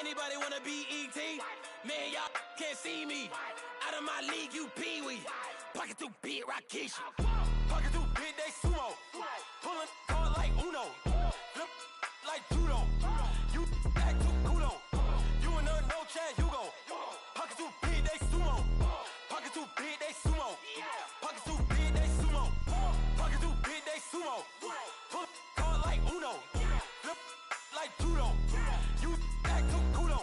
Anybody wanna be E.T.? Man, y'all can't see me. Out of my league, you pee-wee. Pocket too big, Rakishi. Pocket too big, they sumo. Pulling card like Uno. Flip like judo. You act too kudo. You and her no Chad Hugo. Pocket too big, they sumo. Pocket too big, they sumo. Pocket too big, they sumo. Pocket too big, they sumo. Pull card like Uno. Flip like judo. You act too kudo.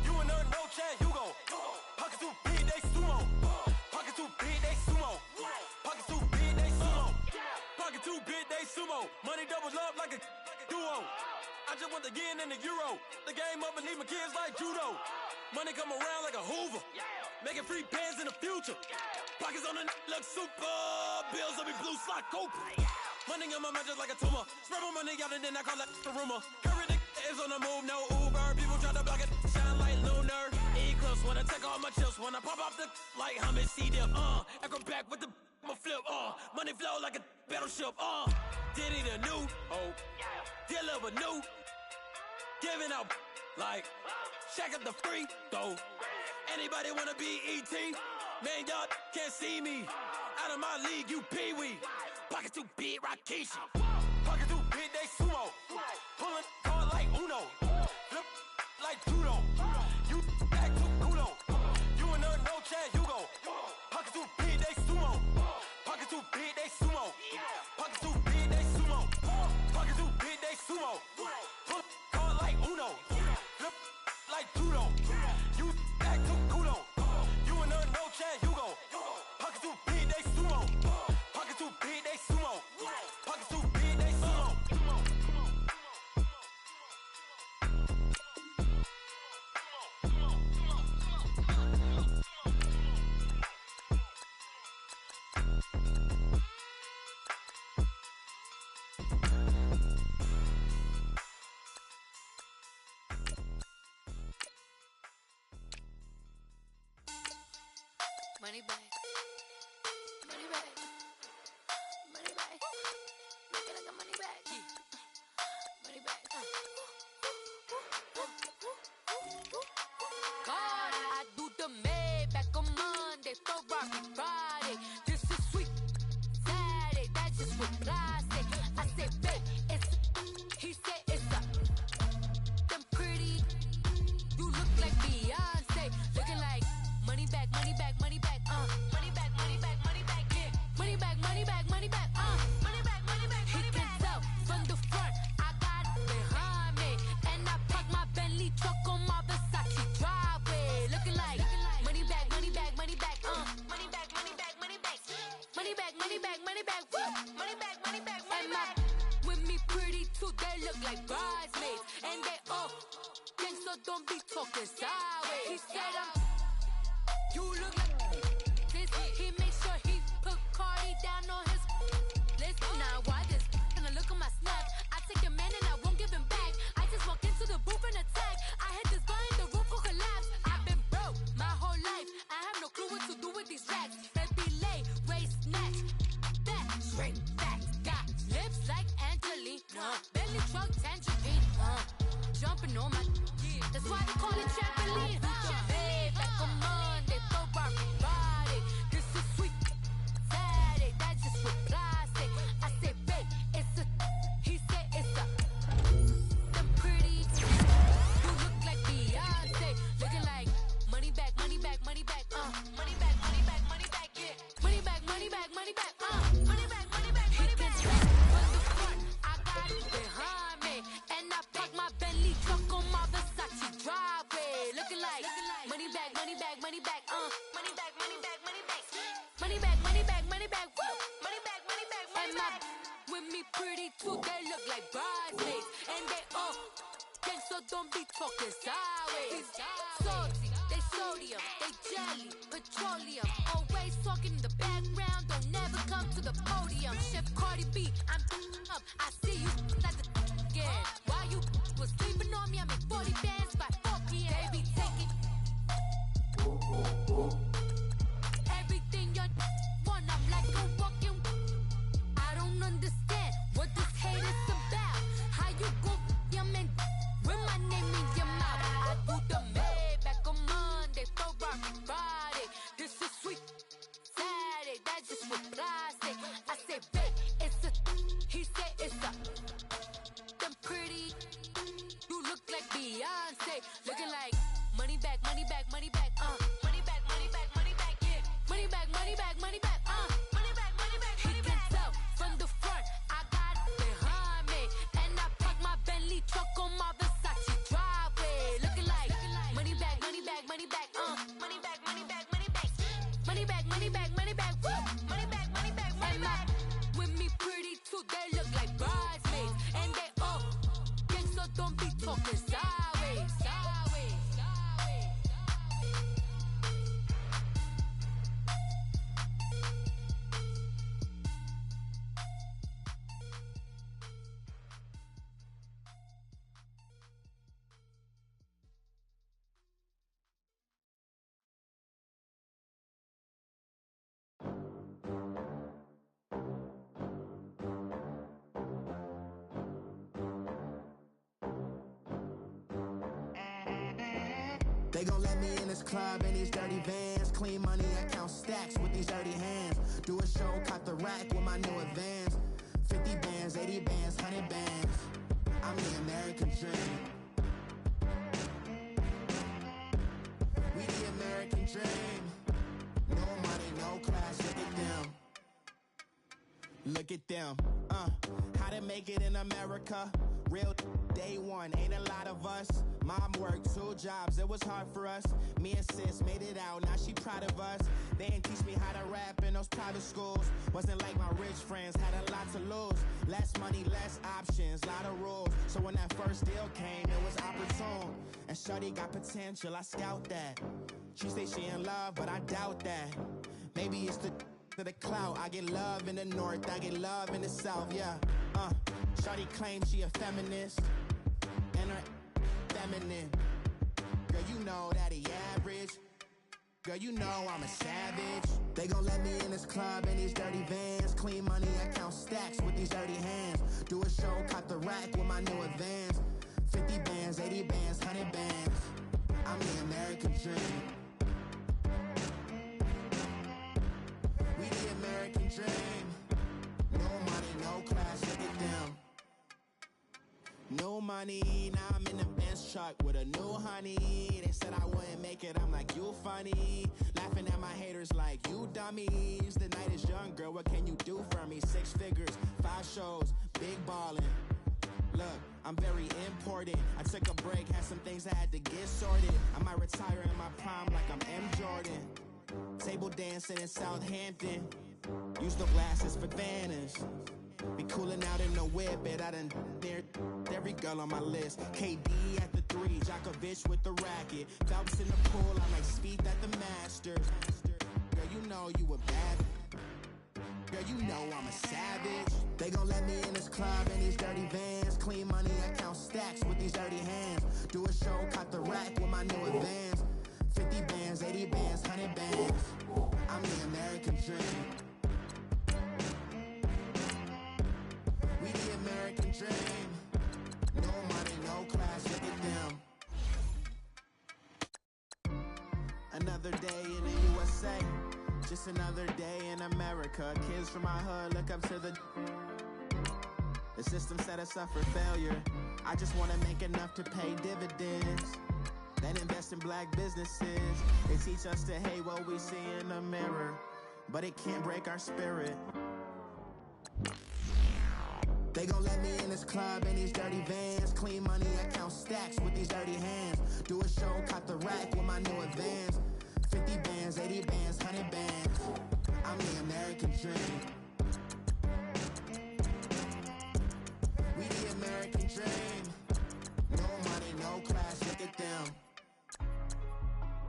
You and her no Chad Hugo. Pocket too big, they sumo. Pocket too big, they sumo. Pocket too big, they sumo. Pocket too big, they sumo. Money doubles up like a duo. I just want the yen and the euro. The game up and leave my kids like judo. Money come around like a Hoover. Making free bands in the future. Pockets on the look super. Bills on me blue slot Cooper. Money on my mind just like a tumor. Spread my money out and then I call that the rumor. Curry the is on the move, no Uber. People try to block it, shine like lunar. Eclipse when I take all my chips. When I pop off the like hummus, see them. Acrobat with the flip. Money flow like a battleship. Diddy the new. Deliver new. Giving out like check up the free throw. Anybody wanna be E.T.? Man, y'all can't see me. Out of my league, you pee-wee. Pocket too big, Rakishi. Pocket too big, they sumo. Pulling card like Uno. Flip like judo. You act too kudo. You and her no Chad Hugo. Pocket too big, they sumo. Pocket too big, they sumo. Pocket too big, they sumo. Pocket too big, they sumo. Pull card like Uno. Flip like judo. You act too kudo. You and her no Chad Hugo. Pocket too big, they sumo. Pocket too big, they sumo. Pocket too big, they sumo. Money back. Money back. Money back. Make it like a money back. Money back. God, I do the Maybach on Monday, Ferrari Friday. This is sweet Saturday, that's just what I say. I say, babe, it's he said it's a them pretty. You look like Beyonce, looking like money back, money back, money back, money back, money back, money back, yeah. Money back, money back, money back, money back, money back, money back. He can tell from the front, I got it behind me, and I park my Bentley truck on my Versace driveway, looking like money back, money back, money back, money back, money back, money back, money back, money back, money back, money back, money back, money back. With me pretty too, they look like bridesmaids, and they all gang, so don't be talking sideways. He said you look like this. He made sure he put Cardi down on his list. Now why this? Gonna look on my snap. I take a man and I won't give him back. I just walk into the booth and attack. I hit this guy in the roof will collapse. I've been broke my whole life. I have no clue what to do with these racks. Baby lay, waist snatch, back, shrink back. Got lips like Angelina, belly truck tangerine. Jumping on my, that's why they call it trampoline. Back on Monday, Ferrari Friday. This is sweet Saturday, that's just what I say. I say, babe, it's a, he said it's a, them pretty. You look like Beyonce, looking like money back, money back, money back, money back, money back, money back, yeah. Money back, money back, money back, money back, money back, money back. From the front, I got it behind me, and I park my Bentley truck on my Versace driveway, looking like money back, money back, money back, money back, money back, money back, money back, money back, money back, woo, money back, money back, money back. With me pretty too, they look like bridesmaids, and they all gang, so don't be talking sideways. Salty, they sodium, they jelly, petroleum, always talking in the background, don't never come to the podium. Chef Cardi B, I'm up, I see you like the again. While you was sleeping on me, I make 40 bands by 4 p.m. Baby, take it. Everything you want, I'm like a walking. I don't understand what this hate is about. How you go, your man, with my name in your mouth. I Beyonce. Looking like money back, money back, money back, money back, money back, money back, yeah. Money back, money back, money back, money back, money back, money back. He can tell from the front, I got it behind me. And I park my Bentley truck on my Versace driveway. Looking like money back, money back, money back, money back, money back, money back. Money back, money back, money back, woo. Money back, money back, money back. With me pretty too, they look like bridesmaids. And they all gang, so don't be talking sideways, sideways, sideways. They gon' let me in this club in these dirty vans. Clean money, I count stacks with these dirty hands. Do a show, caught the rack with my new advance. 50 bands, 80 bands, 100 bands. I'm the American dream. We the American dream. No money, no class, look at them. Look at them, how to make it in America. Real day one, ain't a lot of us. Mom worked 2 jobs, it was hard for us. Me and sis made it out, now she proud of us. They ain't teach me how to rap in those private schools. Wasn't like my rich friends, had a lot to lose. Less money, less options, lot of rules. So when that first deal came, it was opportune. And shorty got potential, I scout that. She say she in love, but I doubt that. Maybe it's the clout. I get love in the north, I get love in the south, yeah. Shorty claims she a feminist, and her feminine. Girl, you know that he average. Girl, you know I'm a savage. They gon' let me in this club in these dirty vans. Clean money, I count stacks with these dirty hands. Do a show, caught the rack with my new advance. 50 bands, 80 bands, 100 bands. I'm the American dream. We the American dream. No money, no class, look at them. No money, now I'm in the Benz truck with a new honey. They said I wouldn't make it, I'm like, you funny. Laughing at my haters like, you dummies. The night is young, girl, what can you do for me? 6 figures, 5 shows, big ballin'. Look, I'm very important. I took a break, had some things I had to get sorted. I might retire in my prime like I'm M. Jordan. Table dancing in Southampton. Use the glasses for Vannas. Be coolin' out in the whip, but I done near every girl on my list. KD at the 3, Djokovic with the racket. Phelps in the pool, I like Speed at the Masters. Girl, you know you a bad. Girl, you know I'm a savage. They gon' let me in this club in these dirty vans. Clean money, I count stacks with these dirty hands. Do a show, caught the rack with my new advance. 50 bands, 80 bands, 100 bands. I'm the American dream. We the American dream. No money, no class, look at them. Another day in the USA. Just another day in America. Kids from my hood look up to the system set us up for failure. I just want to make enough to pay dividends. Then invest in black businesses. They teach us to hate what we see in the mirror, but it can't break our spirit. They gon' let me in this club in these dirty vans. Clean money, I count stacks with these dirty hands. Do a show, caught the rack with my new advance. 50 bands, 80 bands, 100 bands. I'm the American dream. We the American dream. No money, no class, look at them.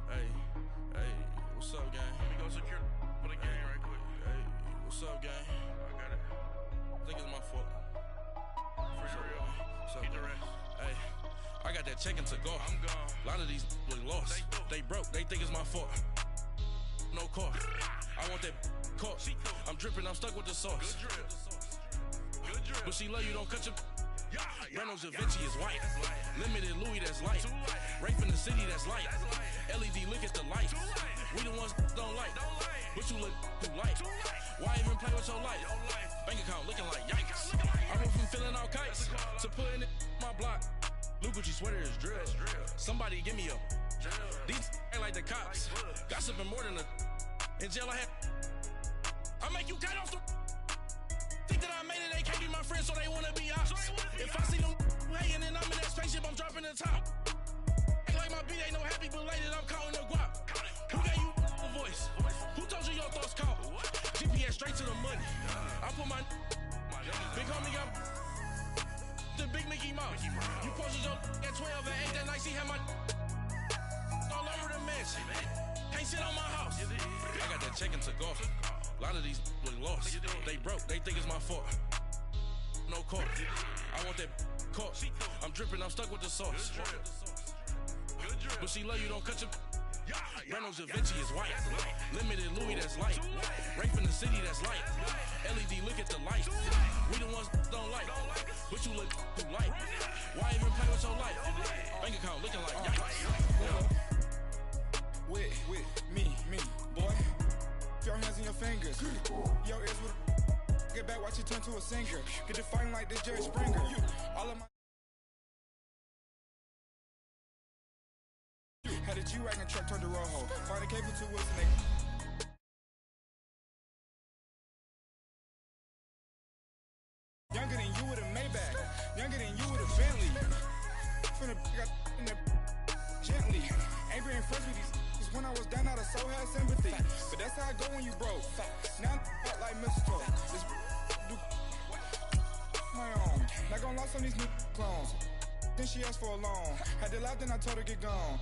Hey, what's up, gang? Let me go secure for the gang right quick. Hey, what's up, gang? I got it. I think it's my fault. For real. What's up, the rest. Hey, I got that check-in to go. I'm gone. A lot of these look lost. They broke. They think it's my fault. No car. I want that car. I'm dripping. I'm stuck with the sauce. Good drip. But she love you. Don't cut your. Renault Da Vinci is white. Limited Louis, that's light. Rape in the city, that's light. LED, look at the light. We the ones don't like. But you look too light. Why even play with your life? Bank account looking like yikes. I went from filling out kites to putting it in my block. New Gucci sweater is drill. Somebody give me a. These ain't like the cops. Gossiping more than a. In jail I had. I make you cut off the. Think that I made it, they can't be my friends, so they wanna be ops. If I see them hating and I'm in that spaceship, I'm dropping the top. Ain't like my beat ain't no happy belated, I'm counting the guap. Who gave you a voice? Who told you your thoughts count? GPS straight to the money. I put my big homie got the big Mickey Mouse. You posted your at 12 and 8 that night, she had my all over the mansion. Can't sit on my house. I got that check into golf. A lot of these look lost. They broke, they think it's my fault. No court. I want that caught. I'm dripping, I'm stuck with the sauce. But she love you, don't cut your. Reynolds Da Vinci is white. Limited Louis, that's light. Rape in the city, that's light. LED, look at the light. We the ones don't like. But you look too light. Why even play with your life? Bank account looking like yikes. With me, boy. Your hands in your fingers. Yo, ears with get back, watch you turn to a singer. Get to fighting like this Jerry Springer. All of my had a G-Wagon truck turned to Rojo. Find a cable 2 wheels and they younger than you with a Maybach. Younger than you with a Bentley. Finna got in the gently. Ain't been friends with these. When I was down out of so had sympathy. But that's how I go when you broke. Now I'm out like mistletoe. This do my own. Not gonna lost on these new clones. Then she asked for a loan. Had to laugh, then I told her get gone.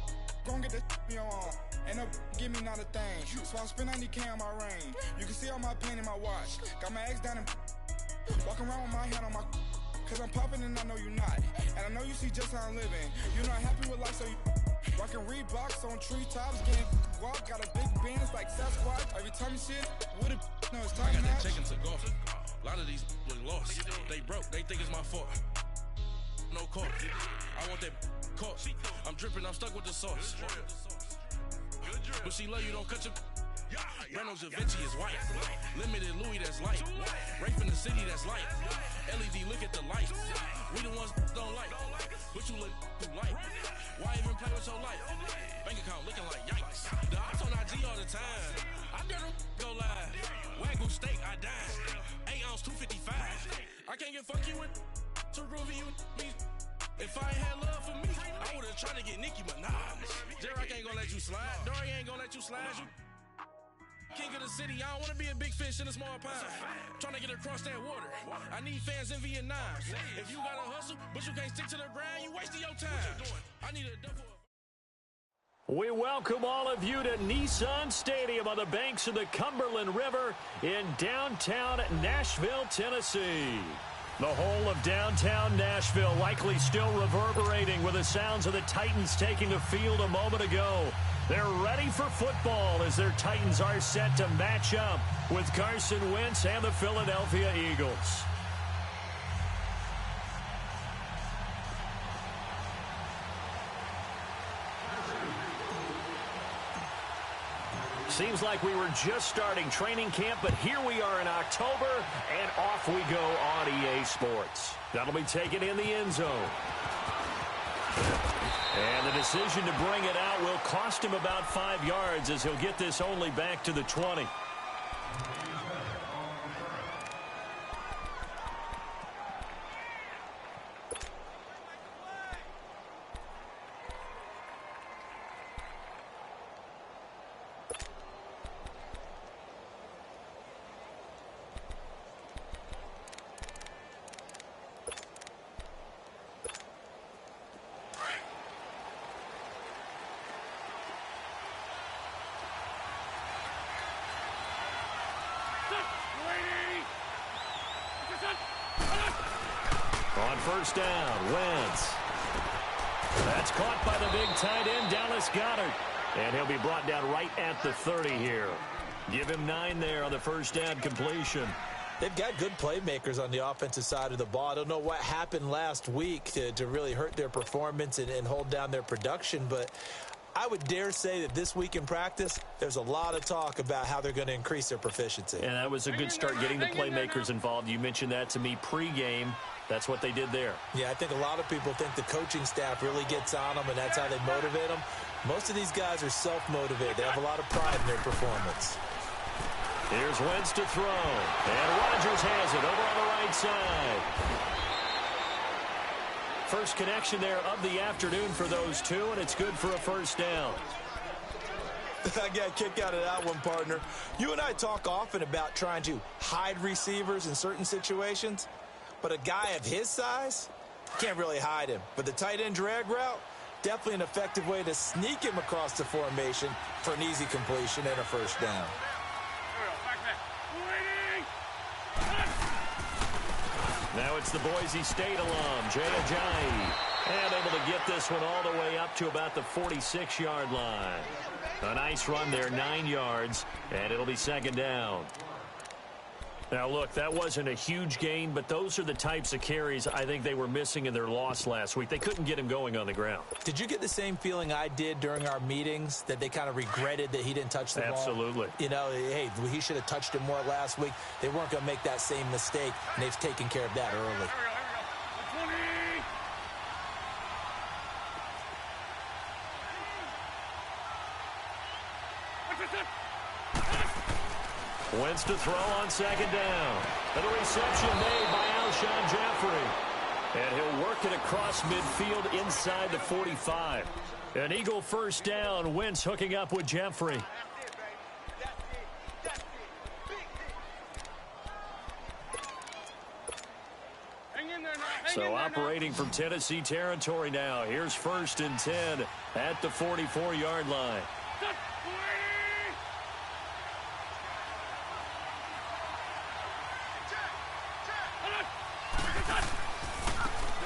Gon' get that me on. Ain't no give me not a thing. So I spend 90K on my range. You can see all my pain in my watch. Got my ex down and walking around with my hand on my. Cause I'm popping and I know you not. And I know you see just how I'm living. You're not happy with life, so you. Rockin' Reeboks on treetops, getting walk, got a big bands like Sasquatch. Every time you see it, with it, no, it's time. I got that check into golf. A lot of these look lost. They broke, they think it's my fault. No court. I want that caught. I'm dripping, I'm stuck with the sauce. But she love you, don't cut your. Reynolds Da Vinci is white. Limited Louis, that's light. Rape in the city, that's light. LED, look at the light. We the ones don't like. But you look too light. Why even play with your life? Bank account looking like yikes. The ops on IG all the time. I dare them go live. Wagyu steak, I died. 8 ounce, 255. I can't get funky with to groovy you me. If I ain't had love for me, I would've tried to get Nicki Minaj. J-Rock ain't gonna let you slide. Dory ain't gonna let you slide. You king of the city, I don't wanna be a big fish in a small pond. Trying to get across that water. I need fans in Vietnam. If you gotta hustle, but you can't stick to the grind, you wasting your time. I need a duffel. We welcome all of you to Nissan Stadium on the banks of the Cumberland River in downtown Nashville, Tennessee. The whole of downtown Nashville likely still reverberating with the sounds of the Titans taking the field a moment ago. They're ready for football as their Titans are set to match up with Carson Wentz and the Philadelphia Eagles. Seems like we were just starting training camp, but here we are in October, and off we go on EA Sports. That'll be taken in the end zone. And the decision to bring it out will cost him about 5 yards as he'll get this only back to the 20. On first down, Wentz. That's caught by the big tight end, Dallas Goedert. And he'll be brought down right at the 30 here. Give him 9 there on the first down completion. They've got good playmakers on the offensive side of the ball. I don't know what happened last week to really hurt their performance and hold down their production, but I would dare say that this week in practice, there's a lot of talk about how they're going to increase their proficiency. And that was a good start getting the playmakers involved. You mentioned that to me pregame. That's what they did there. Yeah, I think a lot of people think the coaching staff really gets on them, and that's how they motivate them. Most of these guys are self-motivated. They have a lot of pride in their performance. Here's Wentz to throw. And Rodgers has it over on the right side. First connection there of the afternoon for those two, and it's good for a first down. I got a kick out of that one, partner. You and I talk often about trying to hide receivers in certain situations, but a guy of his size can't really hide him. But the tight end drag route, definitely an effective way to sneak him across the formation for an easy completion and a first down. Now it's the Boise State alum, Jay Ajayi, and able to get this one all the way up to about the 46-yard line. A nice run there, 9 yards, and it'll be second down. Now, look, that wasn't a huge gain, but those are the types of carries I think they were missing in their loss last week. They couldn't get him going on the ground. Did you get the same feeling I did during our meetings, that they kind of regretted that he didn't touch the ball? Absolutely. You know, hey, he should have touched it more last week. They weren't going to make that same mistake, and they've taken care of that early. Wentz to throw on second down. And a reception made by Alshon Jeffrey. And he'll work it across midfield inside the 45. An Eagle first down. Wentz hooking up with Jeffrey. So operating from Tennessee territory now. Here's 1st and 10 at the 44-yard line.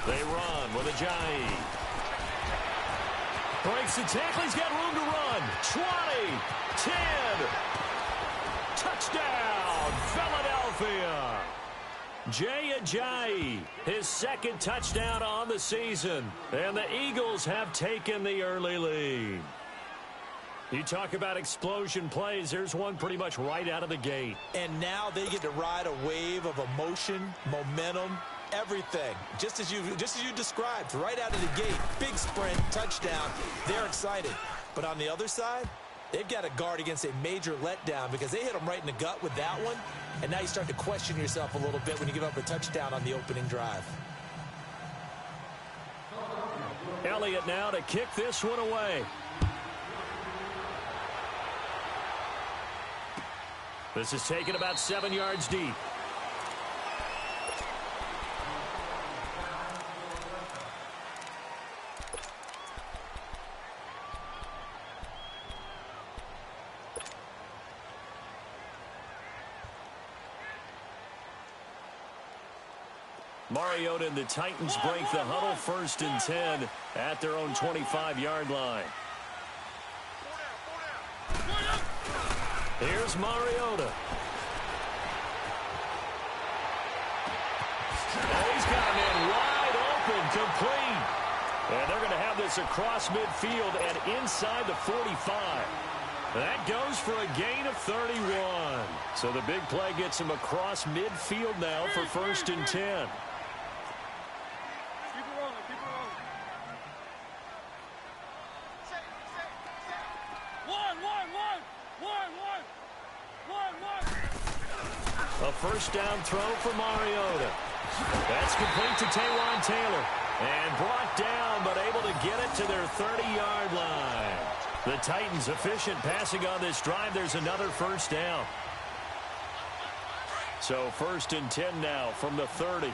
They run with Ajayi. Breaks the tackle. He's got room to run. 20, 10. Touchdown, Philadelphia. Jay Ajayi, his second touchdown on the season. And the Eagles have taken the early lead. You talk about explosion plays. There's one pretty much right out of the gate. And now they get to ride a wave of emotion, momentum, everything. Just as you described, right out of the gate. Big sprint, touchdown. They're excited. But on the other side, they've got to guard against a major letdown because they hit them right in the gut with that one. And now you start to question yourself a little bit when you give up a touchdown on the opening drive. Elliott now to kick this one away. This is taken about 7 yards deep. Mariota and the Titans break the huddle, 1st and 10 at their own 25-yard line. Here's Mariota. He's got him in wide open, complete. And they're going to have this across midfield and inside the 45. That goes for a gain of 31. So the big play gets him across midfield now for 1st and 10. A first down throw for Mariota. That's complete to Taywan Taylor. And brought down, but able to get it to their 30-yard line. The Titans efficient passing on this drive. There's another first down. So 1st and 10 now from the 30.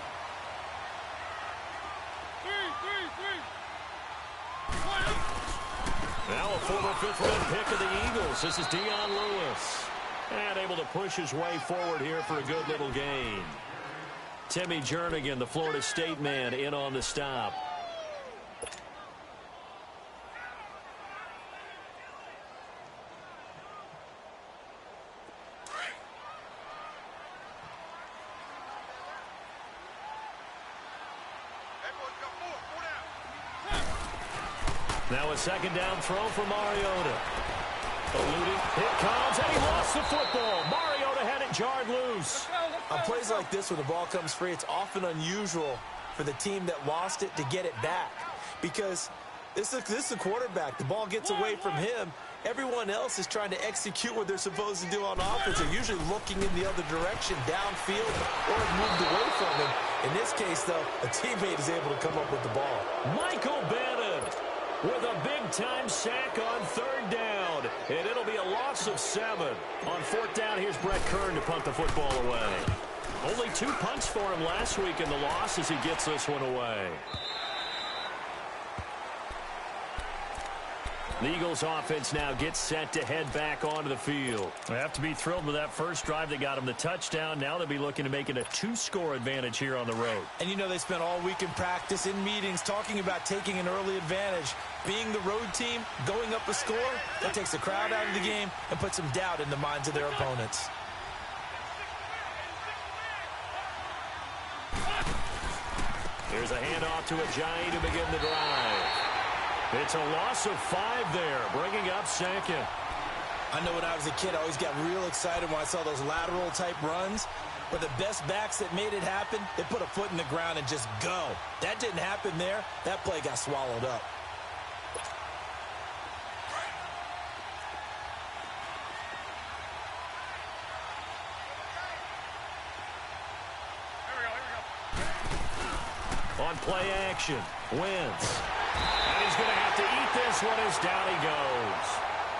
Now a former 5th-round pick of the Eagles. This is Dion Lewis. And able to push his way forward here for a good little gain. Timmy Jernigan, the Florida State man, in on the stop. Now a second down throw for Mariota. Eluding. It comes, and he lost the football. Mariota had it jarred loose. On plays like this, when the ball comes free, it's often unusual for the team that lost it to get it back. Because this is the quarterback. The ball gets away from him. Everyone else is trying to execute what they're supposed to do on offense. They're usually looking in the other direction, downfield, or moved away from him. In this case, though, a teammate is able to come up with the ball. Michael Bannon with a big-time sack on third down. And it'll be a loss of 7. On fourth down, here's Brett Kern to punt the football away. Only 2 punts for him last week in the loss as he gets this one away. The Eagles offense now gets set to head back onto the field. They have to be thrilled with that first drive that got them the touchdown. Now they'll be looking to make it a 2-score advantage here on the road. And you know they spent all week in practice, in meetings, talking about taking an early advantage. Being the road team, going up a score, that takes the crowd out of the game and puts some doubt in the minds of their opponents. Here's a handoff to Ajayi to begin the drive. It's a loss of 5 there, bringing up second. I know when I was a kid, I always got real excited when I saw those lateral-type runs. But the best backs that made it happen, they put a foot in the ground and just go. That didn't happen there. That play got swallowed up. On play action, Wentz. And he's going to have to eat this one as down he goes.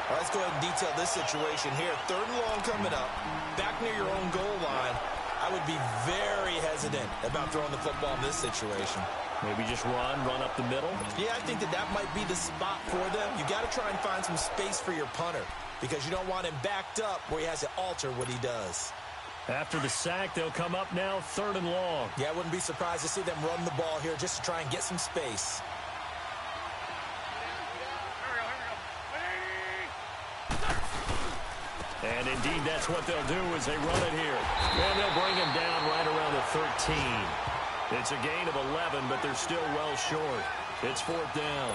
All right, let's go ahead and detail this situation here. 3rd and long coming up, back near your own goal line. I would be very hesitant about throwing the football in this situation. Maybe just run up the middle? Yeah, I think that might be the spot for them. You got to try and find some space for your punter because you don't want him backed up where he has to alter what he does. After the sack, they'll come up now 3rd and long. Yeah, I wouldn't be surprised to see them run the ball here just to try and get some space. And indeed, that's what they'll do as they run it here. And they'll bring him down right around the 13. It's a gain of 11, but they're still well short. It's 4th down.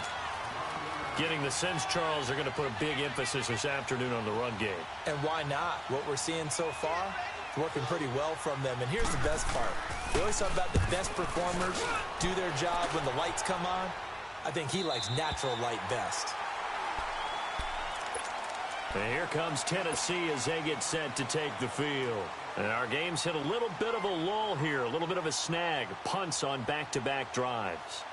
Getting the sense, Charles, they're going to put a big emphasis this afternoon on the run game. And why not? What we're seeing so far, it's working pretty well from them. And here's the best part. We always talk about the best performers do their job when the lights come on. I think he likes natural light best. And here comes Tennessee as they get set to take the field. And our game's hit a little bit of a lull here, a little bit of a snag. Punts on back-to-back drives.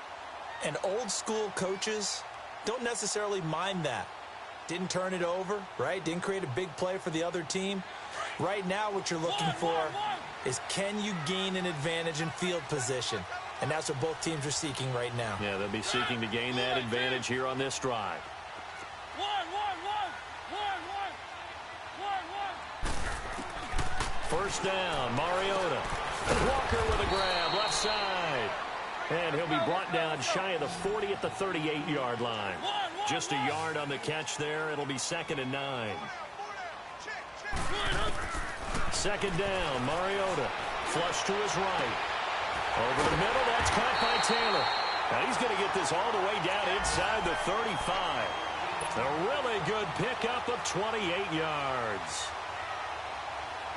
And old-school coaches don't necessarily mind that. Didn't turn it over, right? Didn't create a big play for the other team. Right now what you're looking for is can you gain an advantage in field position? And that's what both teams are seeking right now. Yeah, they'll be seeking to gain that advantage here on this drive. First down, Mariota. Walker with a grab, left side. And he'll be brought down shy of the 40 at the 38-yard line. Just a yard on the catch there. It'll be 2nd and 9. 2nd down, Mariota. Flush to his right. Over the middle, that's caught by Taylor. Now he's going to get this all the way down inside the 35. A really good pickup of 28 yards.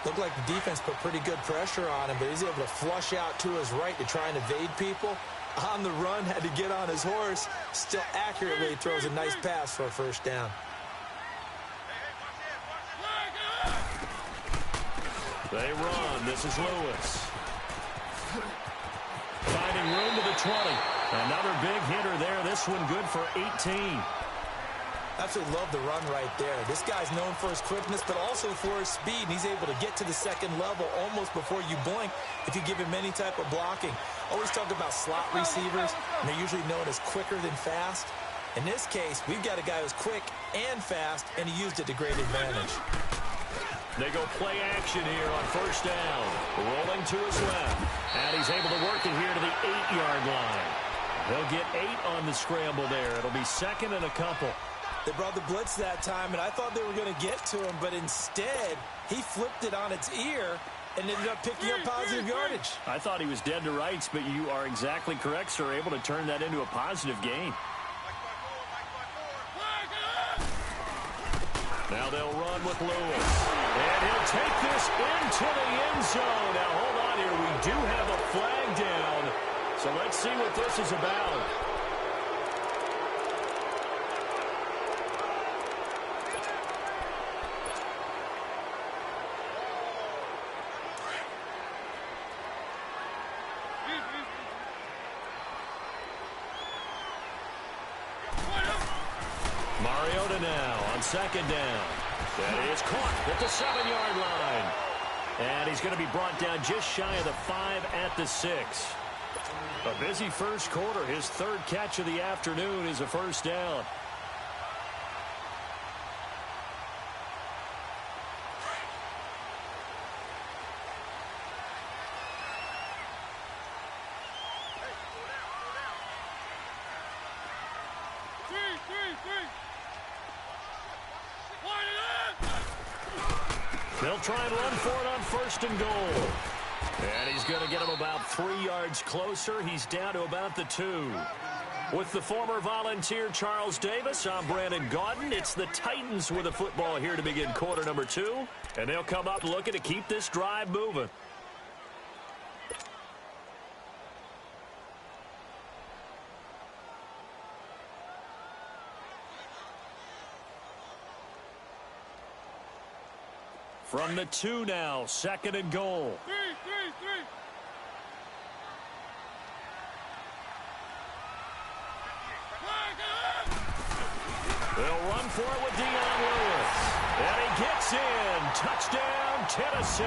Looked like the defense put pretty good pressure on him, but he's able to flush out to his right to try and evade people. On the run, had to get on his horse. Still accurately throws a nice pass for a first down. They run. This is Lewis. Finding room to the 20. Another big hitter there. This one good for 18. Absolutely love the run right there. This guy's known for his quickness, but also for his speed. He's able to get to the second level almost before you blink if you give him any type of blocking. Always talk about slot receivers, and they're usually known as quicker than fast. In this case, we've got a guy who's quick and fast, and he used it to great advantage. They go play action here on first down. Rolling to his left. And he's able to work it here to the 8-yard line. They'll get 8 on the scramble there. It'll be 2nd and a couple. They brought the blitz that time, and I thought they were going to get to him, but instead, he flipped it on its ear and ended up picking up positive yardage. I thought he was dead to rights, but you are exactly correct, sir. Able to turn that into a positive gain. Now they'll run with Lewis. And he'll take this into the end zone. Now, hold on here. We do have a flag down. So let's see what this is about. Mariota now on second down. That is caught at the 7-yard line. And he's going to be brought down just shy of the 5 at the 6. A busy first quarter. His third catch of the afternoon is a first down. They'll try and run for it on first and goal. And he's going to get him about 3 yards closer. He's down to about the 2. With the former Volunteer Charles Davis, I'm Brandon Gaudin. It's the Titans with the football here to begin quarter number 2. And they'll come up looking to keep this drive moving. From the 2 now, second and goal. They'll run for it with Dion Lewis. And he gets in. Touchdown, Tennessee.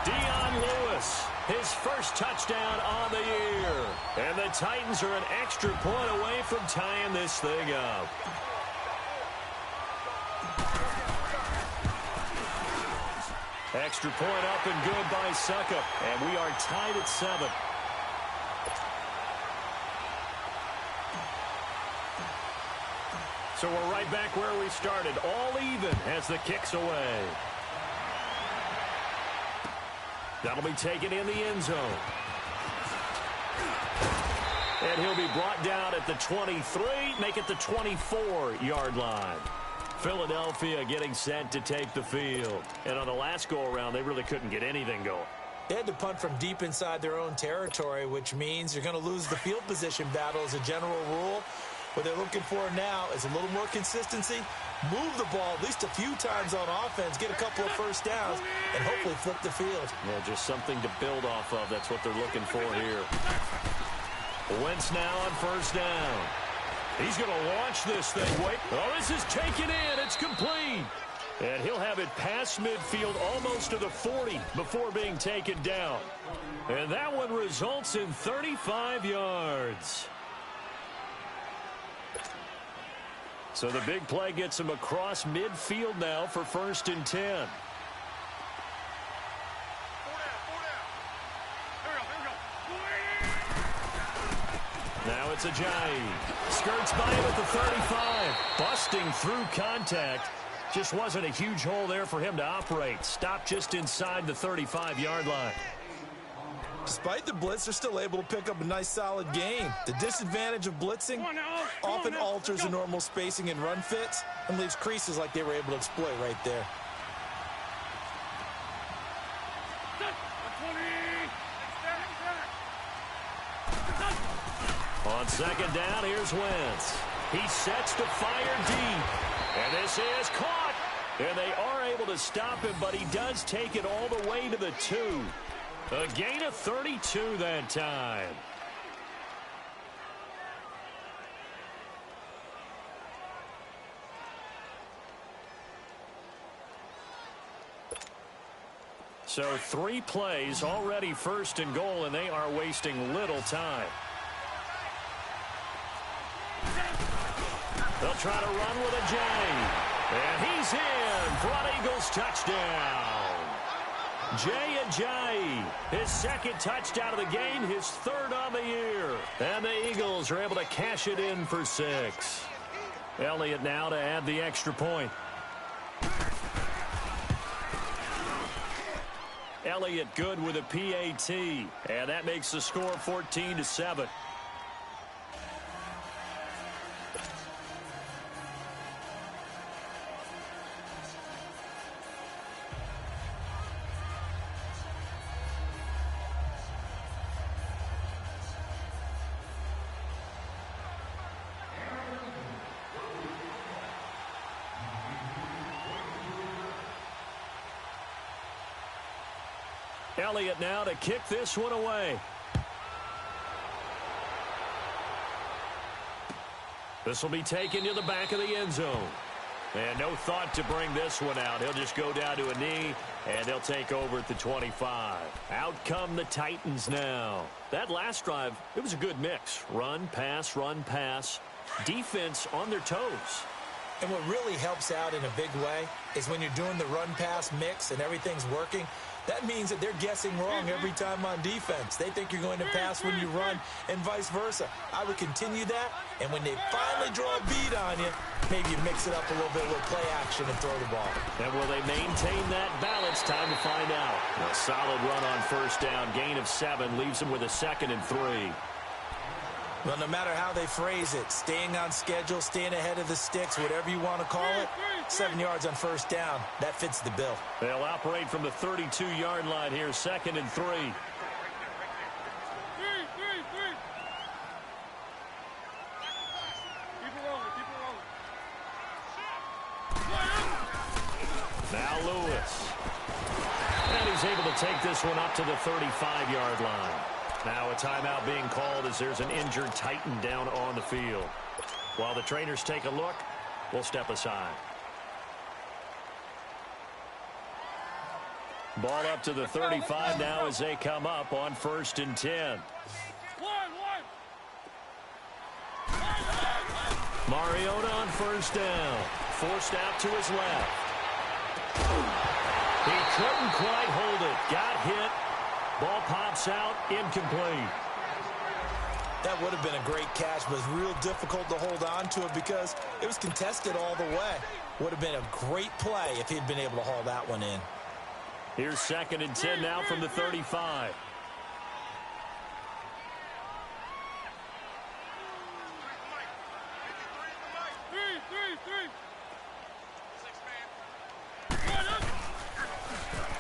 Dion Lewis, his first touchdown on the year. And the Titans are an extra point away from tying this thing up. Extra point up and good by Suckup. And we are tied at 7. So we're right back where we started. All even as the kick's away. That'll be taken in the end zone. And he'll be brought down at the 23, make it the 24-yard line. Philadelphia getting set to take the field. And on the last go-around, they really couldn't get anything going. They had to punt from deep inside their own territory, which means you're going to lose the field position battle as a general rule. What they're looking for now is a little more consistency, move the ball at least a few times on offense, get a couple of first downs, and hopefully flip the field. Yeah, just something to build off of. That's what they're looking for here. Wentz now on first down. He's going to launch this thing. Wait. Oh, this is taken in. It's complete. And he'll have it past midfield almost to the 40 before being taken down. And that one results in 35 yards. So the big play gets him across midfield now for first and 10. Now it's Ajayi. Skirts by him at the 35. Busting through contact. Just wasn't a huge hole there for him to operate. Stopped just inside the 35-yard line. Despite the blitz, they're still able to pick up a nice, solid gain. The disadvantage of blitzing often alters the normal spacing and run fits and leaves creases like they were able to exploit right there. On second down, here's Wentz. He sets to fire deep. And this is caught. And they are able to stop him, but he does take it all the way to the 2. A gain of 32 that time. So 3 plays, already first and goal, and they are wasting little time. They'll try to run with Ajayi. And he's in for an Eagles touchdown. Jay Ajayi, his second touchdown of the game, his third on the year. And the Eagles are able to cash it in for 6. Elliott now to add the extra point. Elliott good with a PAT. And that makes the score 14-7. Elliott now to kick this one away. This will be taken to the back of the end zone. And no thought to bring this one out. He'll just go down to a knee, and they'll take over at the 25. Out come the Titans now. That last drive, it was a good mix. Run, pass, defense on their toes. And what really helps out in a big way is when you're doing the run-pass mix and everything's working, that means that they're guessing wrong every time on defense. They think you're going to pass when you run and vice versa. I would continue that, and when they finally draw a bead on you, maybe you mix it up a little bit with play action and throw the ball. And will they maintain that balance? Time to find out. A solid run on first down. Gain of 7 leaves them with a 2nd and 3. Well, no matter how they phrase it, staying on schedule, staying ahead of the sticks, whatever you want to call it, 7 yards on first down, that fits the bill. They'll operate from the 32-yard line here, 2nd and 3. Now Lewis. And he's able to take this one up to the 35-yard line. Now a timeout being called as there's an injured Titan down on the field. While the trainers take a look, we'll step aside. Ball up to the 35 now as they come up on 1st and 10. Mariota on first down. Forced out to his left. He couldn't quite hold it. Got hit. Ball pops out, incomplete. That would have been a great catch, but it's real difficult to hold on to it because it was contested all the way. Would have been a great play if he'd been able to haul that one in. Here's 2nd and 10 now from the 35.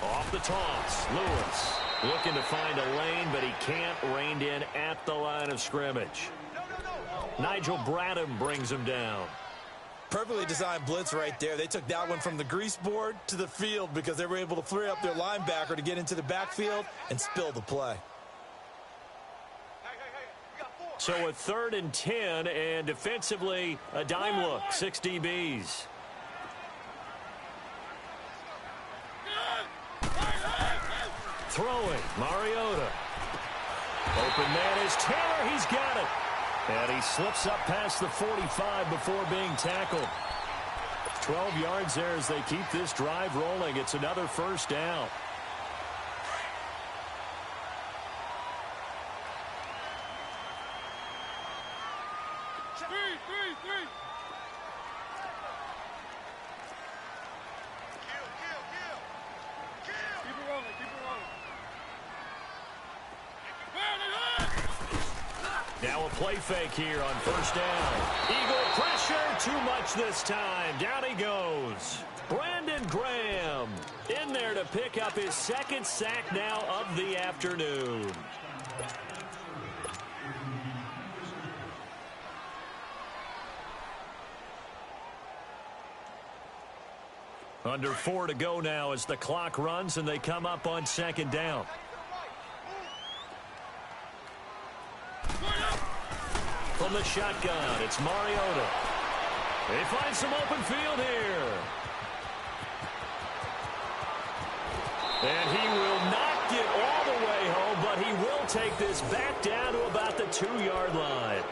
Off the toss, Lewis. Looking to find a lane, but he can't. Reined in at the line of scrimmage. Nigel Bradham brings him down. Perfectly designed blitz right there. They took that one from the grease board to the field because they were able to free up their linebacker to get into the backfield and spill the play. So a 3rd and 10, and defensively a dime look, 6 DBs. Throwing, Mariota. Open man is Taylor. He's got it. And he slips up past the 45 before being tackled. 12 yards there as they keep this drive rolling. It's another first down. Now a play fake here on first down. Eagle pressure, too much this time. Down he goes. Brandon Graham in there to pick up his 2nd sack now of the afternoon. Under 4 to go now as the clock runs and they come up on 2nd down. From the shotgun, it's Mariota. They find some open field here. And he will not get all the way home, but he will take this back down to about the 2-yard line.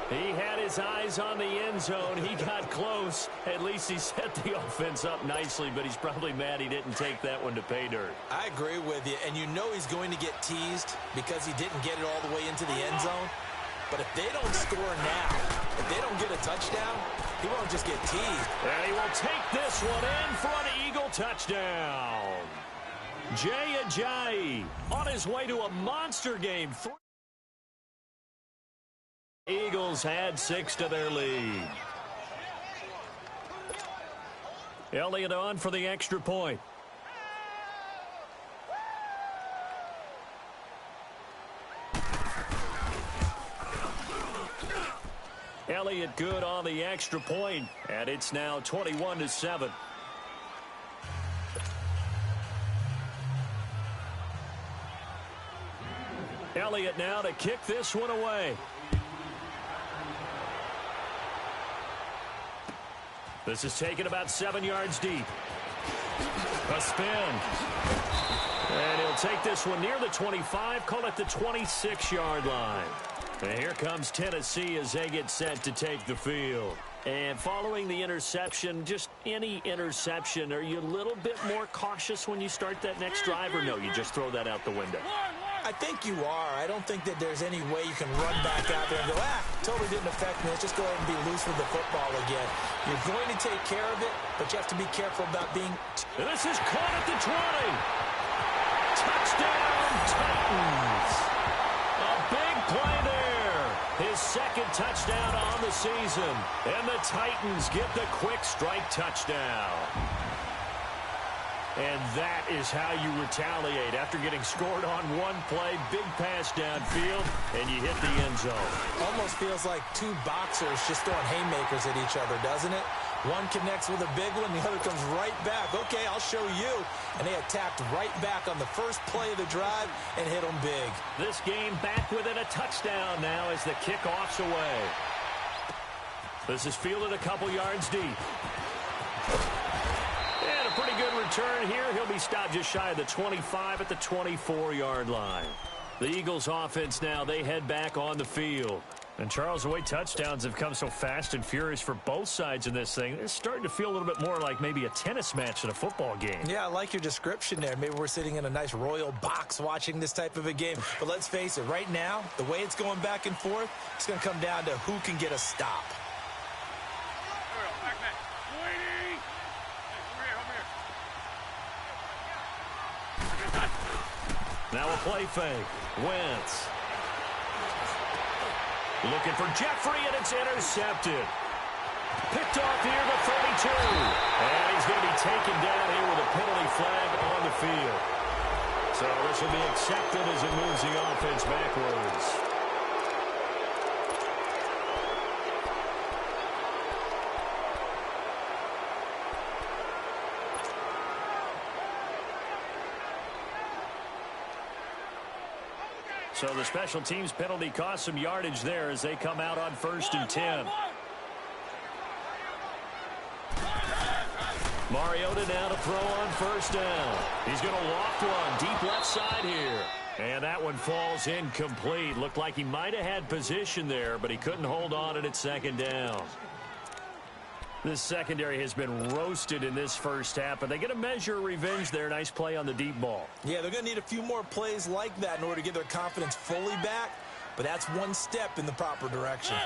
He had his eyes on the end zone. He got close. At least he set the offense up nicely, but he's probably mad he didn't take that one to pay dirt. I agree with you, and you know he's going to get teased because he didn't get it all the way into the end zone. But if they don't score now, if they don't get a touchdown, he won't just get teased. And he will take this one in for an Eagle touchdown. Jay Ajayi on his way to a monster game. Eagles add 6 to their lead. Elliott on for the extra point. Elliott good on the extra point, and it's now 21-7. Elliott now to kick this one away. This is taken about 7 yards deep. A spin. And he'll take this one near the 25, call it the 26-yard line. And here comes Tennessee as they get set to take the field. And following the interception, just any interception, are you a little bit more cautious when you start that next drive, or no, you just throw that out the window? I think you are. I don't think that there's any way you can run back out there and go, totally didn't affect me. Let's just go ahead and be loose with the football again. You're going to take care of it, but you have to be careful about being... And this is caught at the 20. Touchdown, Titans. A big play there. His second touchdown on the season. And the Titans get the quick strike touchdown. And that is how you retaliate after getting scored on one play. Big pass downfield, and you hit the end zone. Almost feels like two boxers just throwing haymakers at each other, doesn't it? One connects with a big one, the other comes right back. Okay, I'll show you. And they attacked right back on the first play of the drive and hit them big. This game back within a touchdown now as the kickoff's away. This is fielded a couple yards deep. And a pretty good return here. He'll be stopped just shy of the 25 at the 24-yard line. The Eagles offense now, they head back on the field. And Charles, the way touchdowns have come so fast and furious for both sides in this thing, it's starting to feel a little bit more like maybe a tennis match than a football game. Yeah, I like your description there. Maybe we're sitting in a nice royal box watching this type of a game. But let's face it, right now, the way it's going back and forth, it's going to come down to who can get a stop. Now a play fake. Wentz. Looking for Jeffrey, and it's intercepted. Picked off near the 32. And he's going to be taken down here with a penalty flag on the field. So this will be accepted as it moves the offense backwards. So the special teams penalty cost some yardage there as they come out on 1st and 10. Mariota now to throw on 1st down. He's going to loft one deep left side here. And that one falls incomplete. Looked like he might have had position there, but he couldn't hold on it at 2nd down. This secondary has been roasted in this first half, but they get a measure of revenge there. Nice play on the deep ball. Yeah, they're going to need a few more plays like that in order to get their confidence fully back, but that's one step in the proper direction.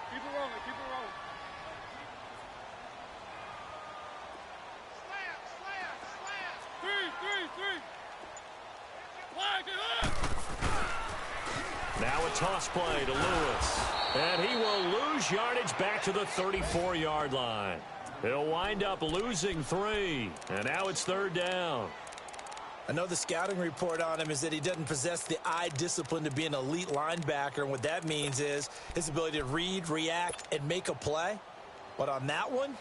Keep it rolling, keep it rolling. Slam. 3. Now a toss play to Lewis. And he will lose yardage back to the 34-yard line. He'll wind up losing 3. And now it's 3rd down. I know the scouting report on him is that he doesn't possess the eye discipline to be an elite linebacker. And what that means is his ability to read, react, and make a play. But on that one,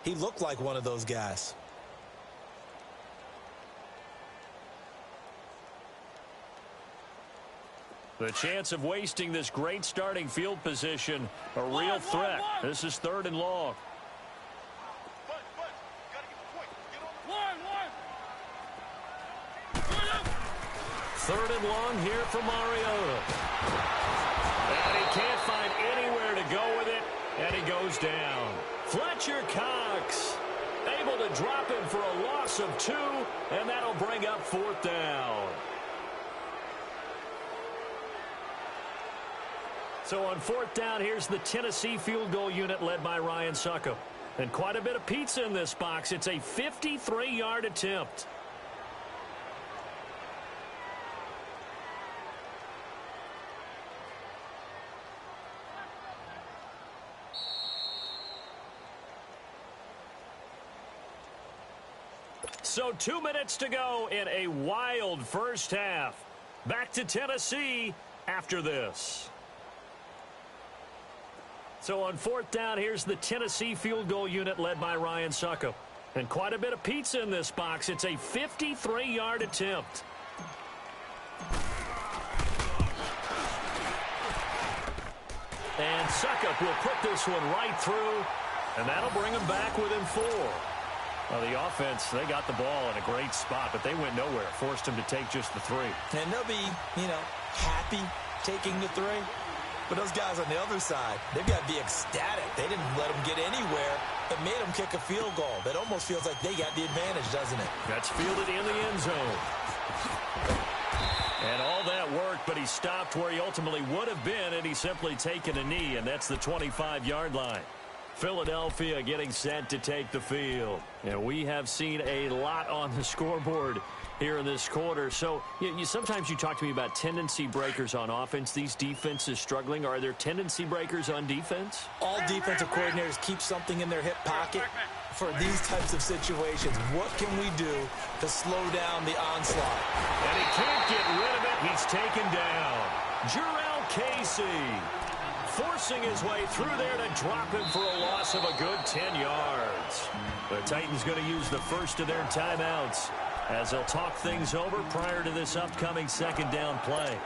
he looked like one of those guys. The chance of wasting this great starting field position, a real threat. This is 3rd and long. Third and long here for Mariota. And he can't find anywhere to go with it, and he goes down. Fletcher Cox able to drop him for a loss of 2, and that'll bring up 4th down. So on 4th down, here's the Tennessee field goal unit led by Ryan Suckup. And quite a bit of pizza in this box. It's a 53-yard attempt. So 2 minutes to go in a wild first half. Back to Tennessee after this. So on 4th down, here's the Tennessee field goal unit led by Ryan Suckup. And quite a bit of pizza in this box. It's a 53-yard attempt. And Suckup will put this one right through, and that'll bring them back within 4. Well, the offense, they got the ball in a great spot, but they went nowhere. Forced them to take just the 3. And they'll be, happy taking the 3. But those guys on the other side, they've got to be ecstatic. They didn't let them get anywhere. It made them kick a field goal. That almost feels like they got the advantage, doesn't it? That's fielded in the end zone. And all that worked, but he stopped where he ultimately would have been, and he's simply taken a knee, and that's the 25-yard line. Philadelphia getting set to take the field. And we have seen a lot on the scoreboard here in this quarter. So sometimes you talk to me about tendency breakers on offense. These defenses struggling. Are there tendency breakers on defense? All defensive coordinators keep something in their hip pocket for these types of situations. What can we do to slow down the onslaught? And he can't get rid of it. He's taken down. Jarrell Casey forcing his way through there to drop him for a loss of a good 10 yards. The Titans going to use the first of their timeouts as they'll talk things over prior to this upcoming 2nd down play.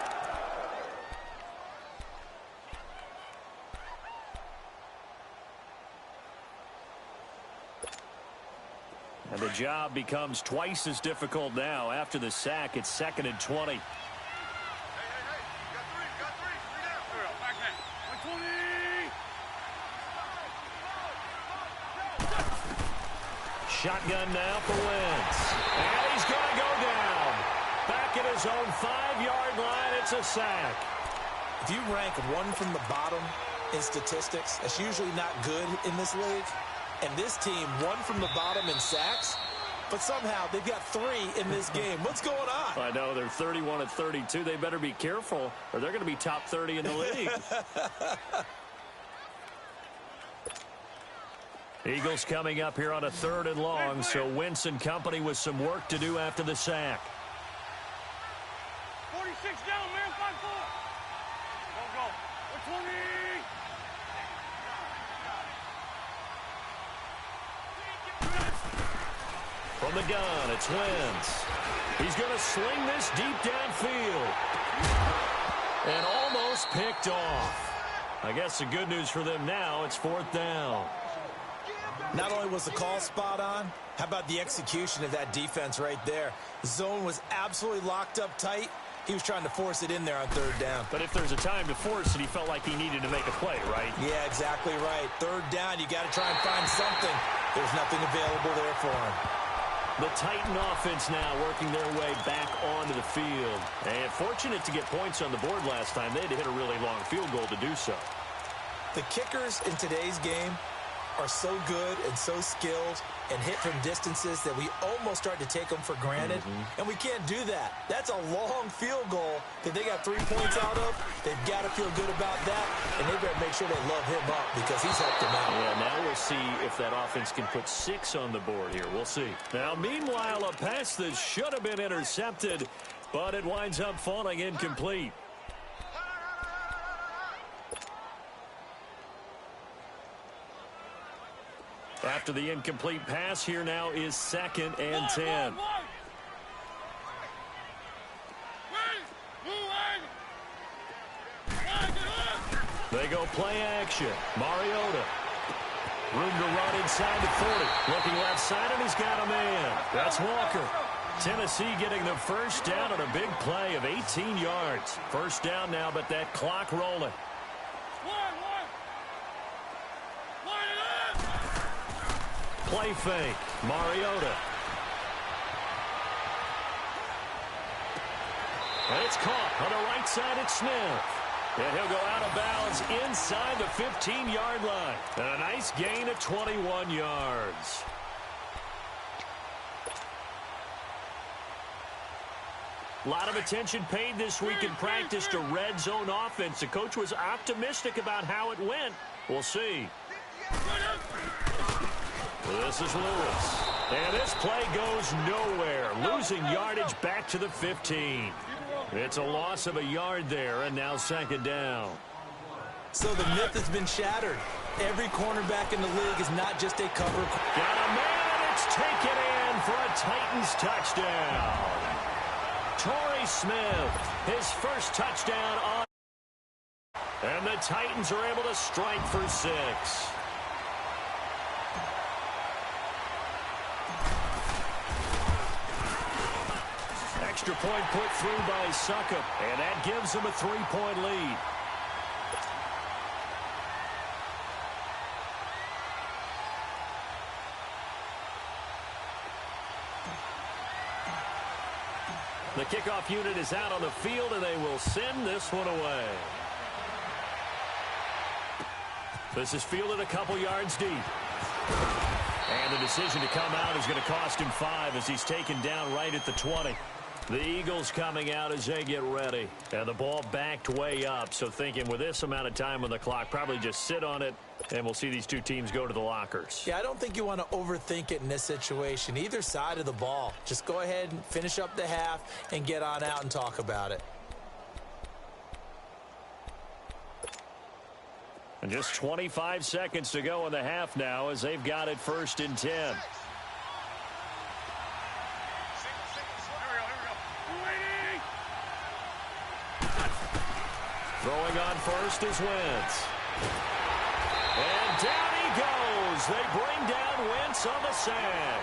And the job becomes twice as difficult now. After the sack, it's 2nd and 20. Shotgun now for Wentz. And he's going to go down. Back at his own 5-yard line, it's a sack. If you rank one from the bottom in statistics, that's usually not good in this league. And this team, one from the bottom in sacks, but somehow they've got 3 in this game. What's going on? I know, they're 31 of 32. They better be careful, or they're going to be top 30 in the league. Eagles coming up here on a 3rd and long, so Wentz and company with some work to do after the sack. 46 down, man, 5-4. Go. 20. From the gun, it's Wentz. He's going to sling this deep downfield. And almost picked off. I guess the good news for them now, it's 4th down. Not only was the call spot on, how about the execution of that defense right there? The zone was absolutely locked up tight. He was trying to force it in there on 3rd down. But if there's a time to force it, he felt like he needed to make a play, right? Yeah, exactly right. 3rd down, you got to try and find something. There's nothing available there for him. The Titan offense now working their way back onto the field. And fortunate to get points on the board last time. They had to hit a really long field goal to do so. The kickers in today's game are so good and so skilled and hit from distances that we almost start to take them for granted. And we can't do that. That's a long field goal that they got 3 points out of. They've got to feel good about that, and they better make sure they love him up because he's helped them out. Yeah, now we'll see if that offense can put 6 on the board here. We'll see. Now, meanwhile, a pass that should have been intercepted, but it winds up falling incomplete. After the incomplete pass, here now is 2nd and 10. They go play action. Mariota. Room to run inside the 40. Looking left side, and he's got a man. That's Walker. Tennessee getting the first down on a big play of 18 yards. First down now, but that clock rolling. Play fake. Mariota. And it's caught on the right side at Smith. And he'll go out of bounds inside the 15-yard line. And a nice gain of 21 yards. A lot of attention paid this week in practice to red zone offense. The coach was optimistic about how it went. We'll see. This is Lewis. And this play goes nowhere. Losing yardage back to the 15. It's a loss of a yard there, and now 2nd down. So the myth has been shattered. Every cornerback in the league is not just a cover. Got a man, it's taken in for a Titans touchdown. Torrey Smith, his first touchdown on. And the Titans are able to strike for 6. Extra point put through by Succop, and that gives them a 3-point lead. The kickoff unit is out on the field, and they will send this one away. This is fielded a couple yards deep. And the decision to come out is going to cost him 5 as he's taken down right at the 20. The Eagles coming out as they get ready. And the ball backed way up, so thinking with this amount of time on the clock, probably just sit on it, and we'll see these two teams go to the lockers. Yeah, I don't think you want to overthink it in this situation. Either side of the ball. Just go ahead and finish up the half and get on out and talk about it. And just 25 seconds to go in the half now as they've got it 1st and 10. Throwing on first is Wentz. And down he goes. They bring down Wentz on the sack.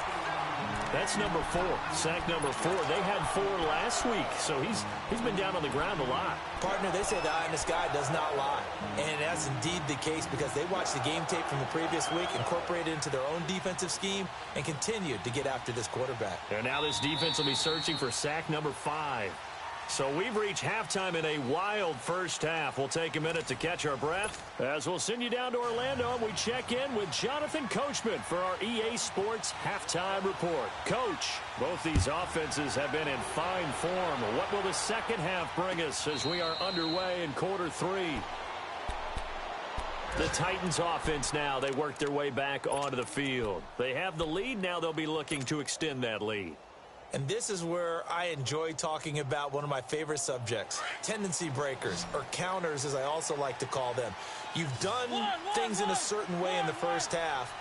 That's number 4. Sack number 4. They had 4 last week, so he's been down on the ground a lot. Partner, they say the eye in the sky does not lie. And that's indeed the case because they watched the game tape from the previous week, incorporated it into their own defensive scheme, and continued to get after this quarterback. And now this defense will be searching for sack number 5. So we've reached halftime in a wild first half. We'll take a minute to catch our breath as we'll send you down to Orlando and we check in with Jonathan Coachman for our EA Sports Halftime Report. Coach, both these offenses have been in fine form. What will the second half bring us as we are underway in quarter 3? The Titans offense now, they work their way back onto the field. They have the lead, now they'll be looking to extend that lead. And this is where I enjoy talking about one of my favorite subjects, tendency breakers, or counters as I also like to call them. You've done things in a certain way in the first half,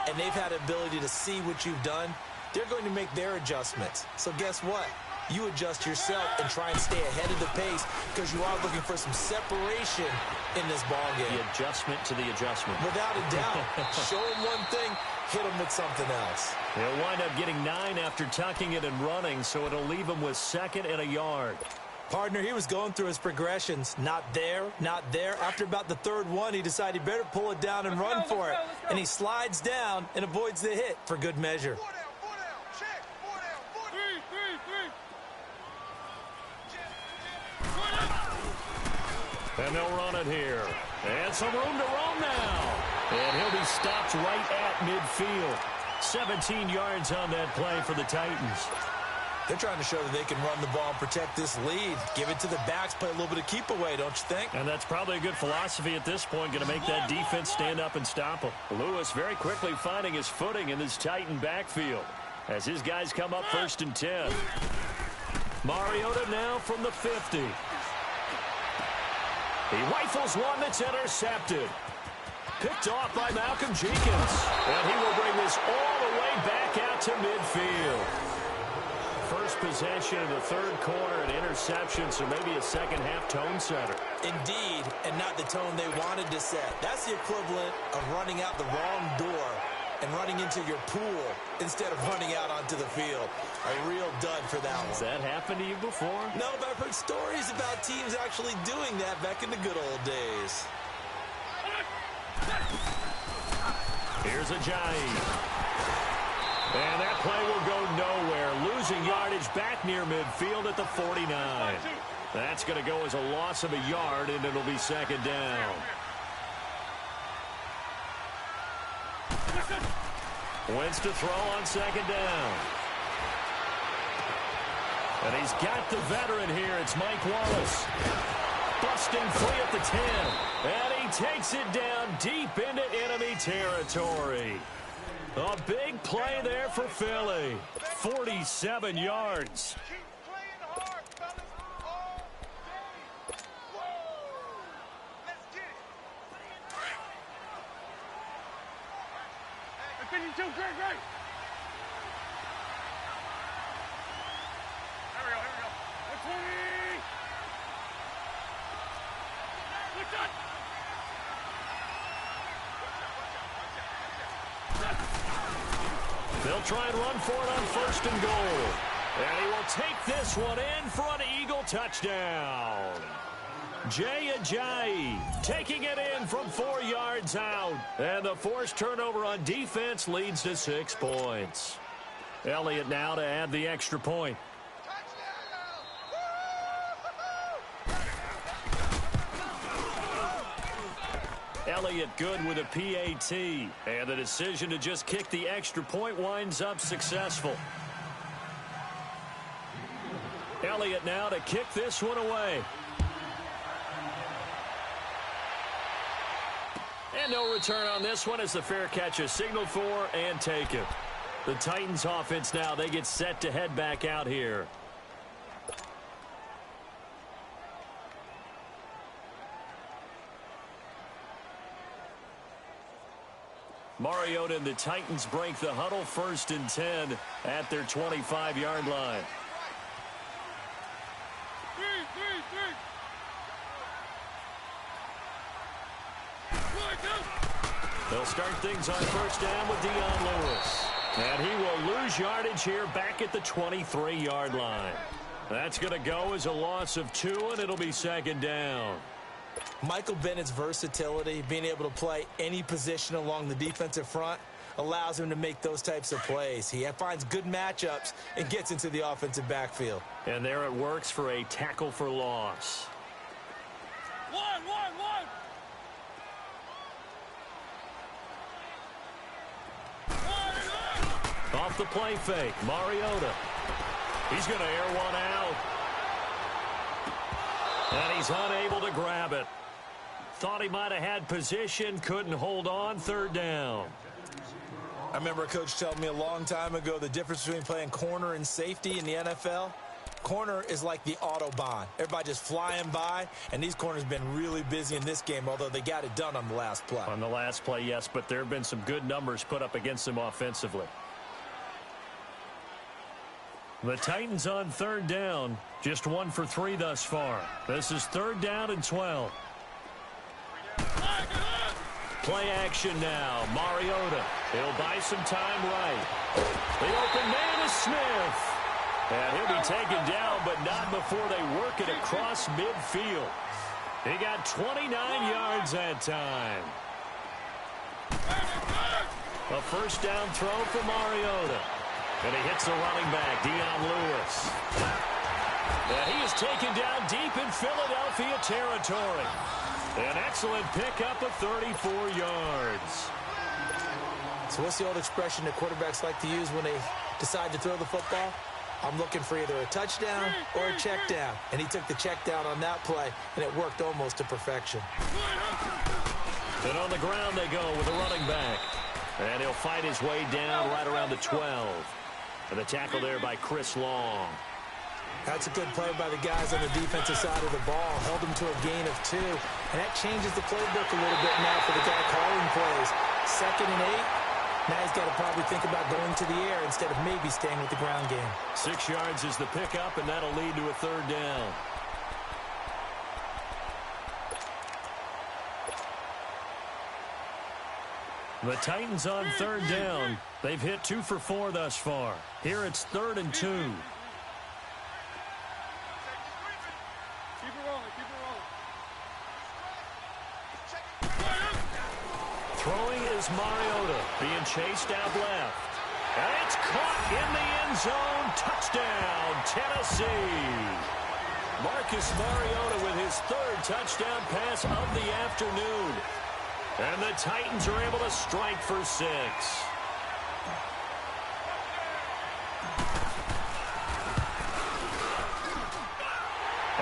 and they've had the ability to see what you've done. They're going to make their adjustments. So guess what? You adjust yourself and try and stay ahead of the pace because you are looking for some separation in this ballgame. The adjustment to the adjustment. Without a doubt. Show them one thing, hit them with something else. They'll wind up getting 9 after tucking it and running, so it'll leave them with 2nd and a yard. Partner, he was going through his progressions. Not there, not there. After about the 3rd one, he decided he better pull it down and run for it. And he slides down and avoids the hit for good measure. And they'll run it here. And some room to roam now. And he'll be stopped right at midfield. 17 yards on that play for the Titans. They're trying to show that they can run the ball and protect this lead. Give it to the backs, play a little bit of keep away, don't you think? And that's probably a good philosophy at this point, going to make that defense stand up and stop them. Lewis very quickly finding his footing in this Titan backfield as his guys come up 1st and 10. Mariota now from the 50. He rifles one that's intercepted. Picked off by Malcolm Jenkins. And he will bring this all the way back out to midfield. First possession of the 3rd quarter, an interception, so maybe a second half tone setter. Indeed, and not the tone they wanted to set. That's the equivalent of running out the wrong door and running into your pool instead of running out onto the field. A real dud for that one. Has that happened to you before? No, but I've heard stories about teams actually doing that back in the good old days. Here's Ajayi. And that play will go nowhere. Losing yardage back near midfield at the 49. That's going to go as a loss of a yard, and it'll be 2nd down. Wentz to throw on 2nd down. And he's got the veteran here. It's Mike Wallace. Busting free at the 10. And he takes it down deep into enemy territory. A big play there for Philly. 47 yards. 32, great. Here we go. 120. Look up. They'll try and run for it on 1st and goal. And he will take this one in for an Eagle touchdown. Jay Ajayi taking it in from 4 yards out. And the forced turnover on defense leads to 6 points. Elliott now to add the extra point. Elliott good with a PAT. And the decision to just kick the extra point winds up successful. Elliott now to kick this one away. And no return on this one as the fair catch is signaled for and taken. The Titans offense now, they get set to head back out here. Mariota and the Titans break the huddle, 1st and 10 at their 25-yard line. They'll start things on 1st down with Dion Lewis. And he will lose yardage here back at the 23-yard line. That's going to go as a loss of 2, and it'll be 2nd down. Michael Bennett's versatility, being able to play any position along the defensive front, allows him to make those types of plays. He finds good matchups and gets into the offensive backfield. And there it works for a tackle for loss. One. Off the play fake, Mariota. He's going to air one out. And he's unable to grab it. Thought he might have had position, couldn't hold on, 3rd down. I remember a coach telling me a long time ago the difference between playing corner and safety in the NFL. Corner is like the Autobahn. Everybody just flying by, and these corners have been really busy in this game, although they got it done on the last play. On the last play, yes, but there have been some good numbers put up against them offensively. The Titans on 3rd down, just 1 for 3 thus far. This is 3rd down and 12. Play action now. Mariota. He'll buy some time right. The open man is Smith. And he'll be taken down, but not before they work it across midfield. He got 29 yards that time. A 1st down throw for Mariota. And he hits the running back, Dion Lewis. And he is taken down deep in Philadelphia territory. An excellent pickup of 34 yards. So what's the old expression that quarterbacks like to use when they decide to throw the football? I'm looking for either a touchdown or a check down. And he took the check down on that play, and it worked almost to perfection. And on the ground they go with the running back. And he'll fight his way down right around the 12. And the tackle there by Chris Long. That's a good play by the guys on the defensive side of the ball. Held him to a gain of 2. And that changes the playbook a little bit now for the guy calling plays. 2nd and 8. Now he's got to probably think about going to the air instead of maybe staying with the ground game. 6 yards is the pickup, and that'll lead to a 3rd down. The Titans on 3rd down. They've hit 2 for 4 thus far. Here it's 3rd and 2. Keep it rolling. Throwing is Mariota, being chased out left. And it's caught in the end zone. Touchdown, Tennessee. Marcus Mariota with his 3rd touchdown pass of the afternoon. And the Titans are able to strike for 6.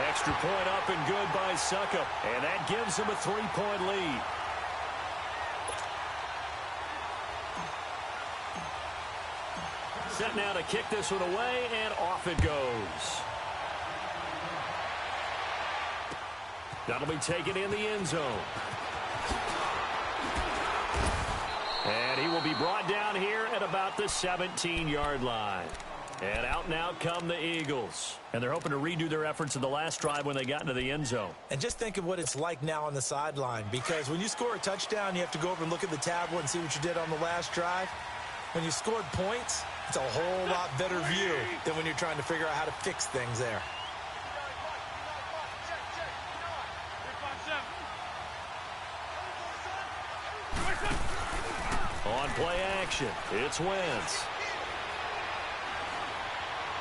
Extra point up and good by Suckup. And that gives them a 3-point lead. Set now to kick this one away, and off it goes. That'll be taken in the end zone. And he will be brought down here 17-yard line. And out and out come the Eagles. And they're hoping to redo their efforts in the last drive when they got into the end zone. And just think of what it's like now on the sideline, because when you score a touchdown, you have to go over and look at the tablet and see what you did on the last drive. When you scored points, it's a whole lot better view than when you're trying to figure out how to fix things there. On play action, it's Wentz.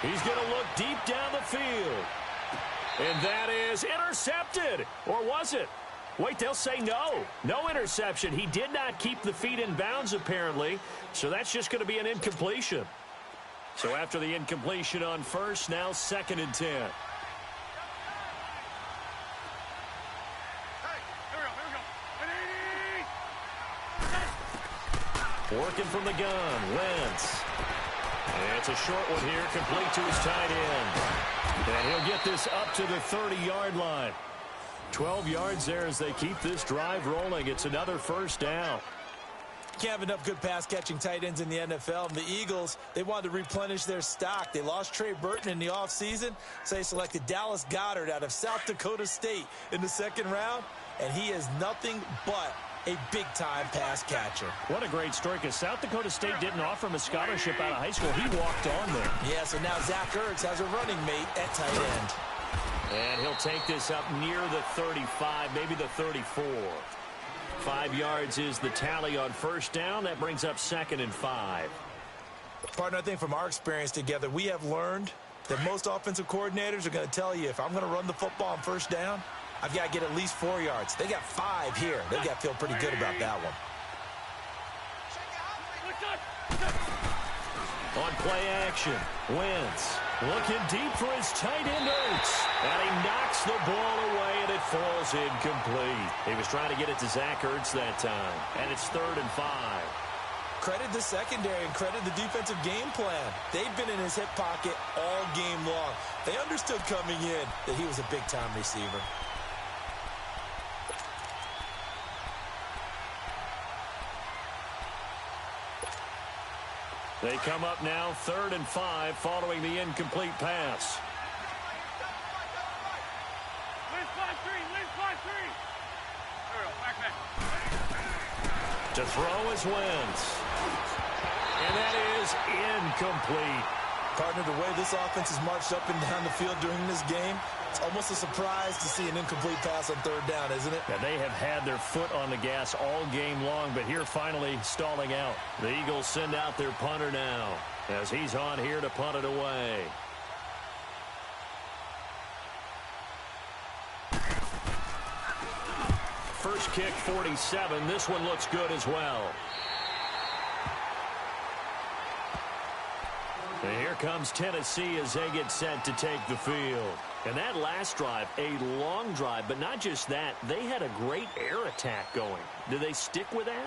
He's going to look deep down the field. And that is intercepted. Or was it? Wait, they'll say no. No interception. He did not keep the feet in bounds, apparently. So that's just going to be an incompletion. So after the incompletion on first, now 2nd and 10. Working from the gun, Wentz. And it's a short one here, complete to his tight end. And he'll get this up to the 30-yard line. 12 yards there as they keep this drive rolling. It's another first down. Can't have enough good pass-catching tight ends in the NFL. And the Eagles, they wanted to replenish their stock. They lost Trey Burton in the offseason, so they selected Dallas Goedert out of South Dakota State in the 2nd round. And he is nothing but a big-time pass catcher. What a great story, because South Dakota State didn't offer him a scholarship out of high school. He walked on there. Yeah, so now Zach Ertz has a running mate at tight end. And he'll take this up near the 35, maybe the 34. 5 yards is the tally on first down. That brings up 2nd and 5. Partner, I think from our experience together, we have learned that most offensive coordinators are going to tell you, if I'm going to run the football on first down, I've got to get at least 4 yards. They got 5 here. They got to feel pretty good about that one. On play action, Wentz looking deep for his tight end Ertz. And he knocks the ball away, and it falls incomplete. He was trying to get it to Zach Ertz that time. And it's 3rd and 5. Credit the secondary and credit the defensive game plan. They've been in his hip pocket all game long. They understood coming in that he was a big-time receiver. They come up now 3rd and 5 following the incomplete pass. To throw is Wentz. And that is incomplete. Partner, the way this offense has marched up and down the field during this game, it's almost a surprise to see an incomplete pass on 3rd down, isn't it? Yeah, they have had their foot on the gas all game long, but here finally stalling out. The Eagles send out their punter now as he's on here to punt it away. First kick, 47. This one looks good as well. And here comes Tennessee as they get set to take the field. And that last drive, a long drive, but not just that. They had a great air attack going. Do they stick with that?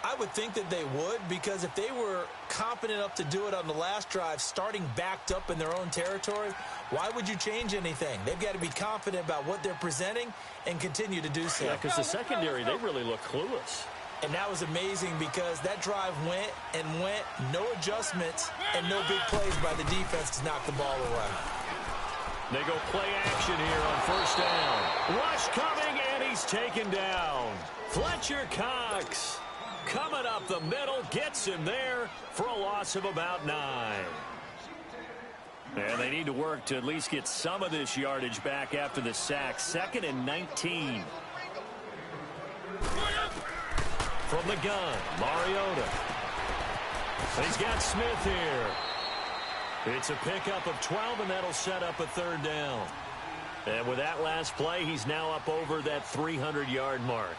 I would think that they would, because if they were confident enough to do it on the last drive, starting backed up in their own territory, why would you change anything? They've got to be confident about what they're presenting and continue to do so. Yeah, because the secondary, they really look clueless. And that was amazing because that drive went and went, no adjustments, and no big plays by the defense to knock the ball away. They go play action here on first down. Rush coming, and he's taken down. Fletcher Cox coming up the middle, gets him there for a loss of about 9. And they need to work to at least get some of this yardage back after the sack. 2nd and 19. From the gun, Mariota. He's got Smith here. It's a pickup of 12, and that'll set up a 3rd down. And with that last play, he's now up over that 300-yard mark.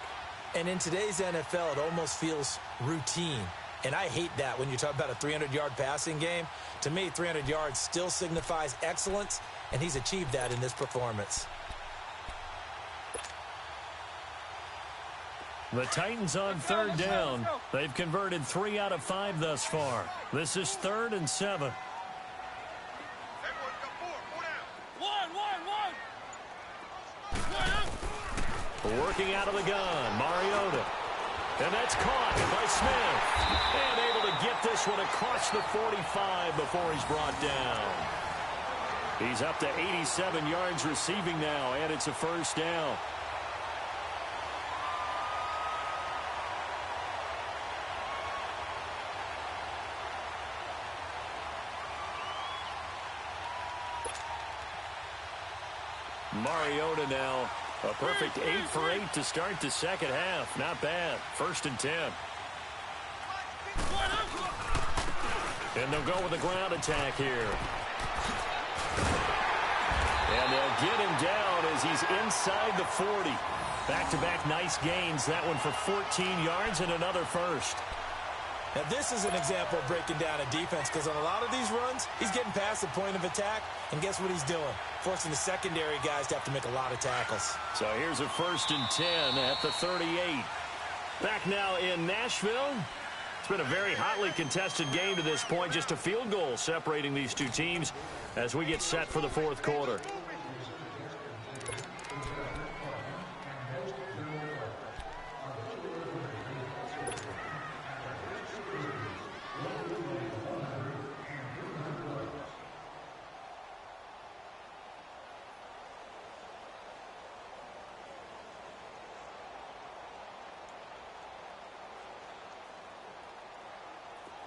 And in today's NFL, it almost feels routine. And I hate that when you talk about a 300-yard passing game. To me, 300 yards still signifies excellence, and he's achieved that in this performance. The Titans on 3rd down. They've converted 3 out of 5 thus far. This is 3rd and 7. Working out of the gun, Mariota. And that's caught by Smith. And able to get this one across the 45 before he's brought down. He's up to 87 yards receiving now, and it's a first down. Mariota now, a perfect 8 for 8 to start the second half. Not bad. 1st and 10. And they'll go with the ground attack here. And they'll get him down as he's inside the 40. Back-to-back nice gains. That one for 14 yards and another first. Now, this is an example of breaking down a defense because on a lot of these runs, he's getting past the point of attack, and guess what he's doing? Forcing the secondary guys to have to make a lot of tackles. So here's a 1st and 10 at the 38. Back now in Nashville. It's been a very hotly contested game to this point. Just a field goal separating these two teams as we get set for the 4th quarter.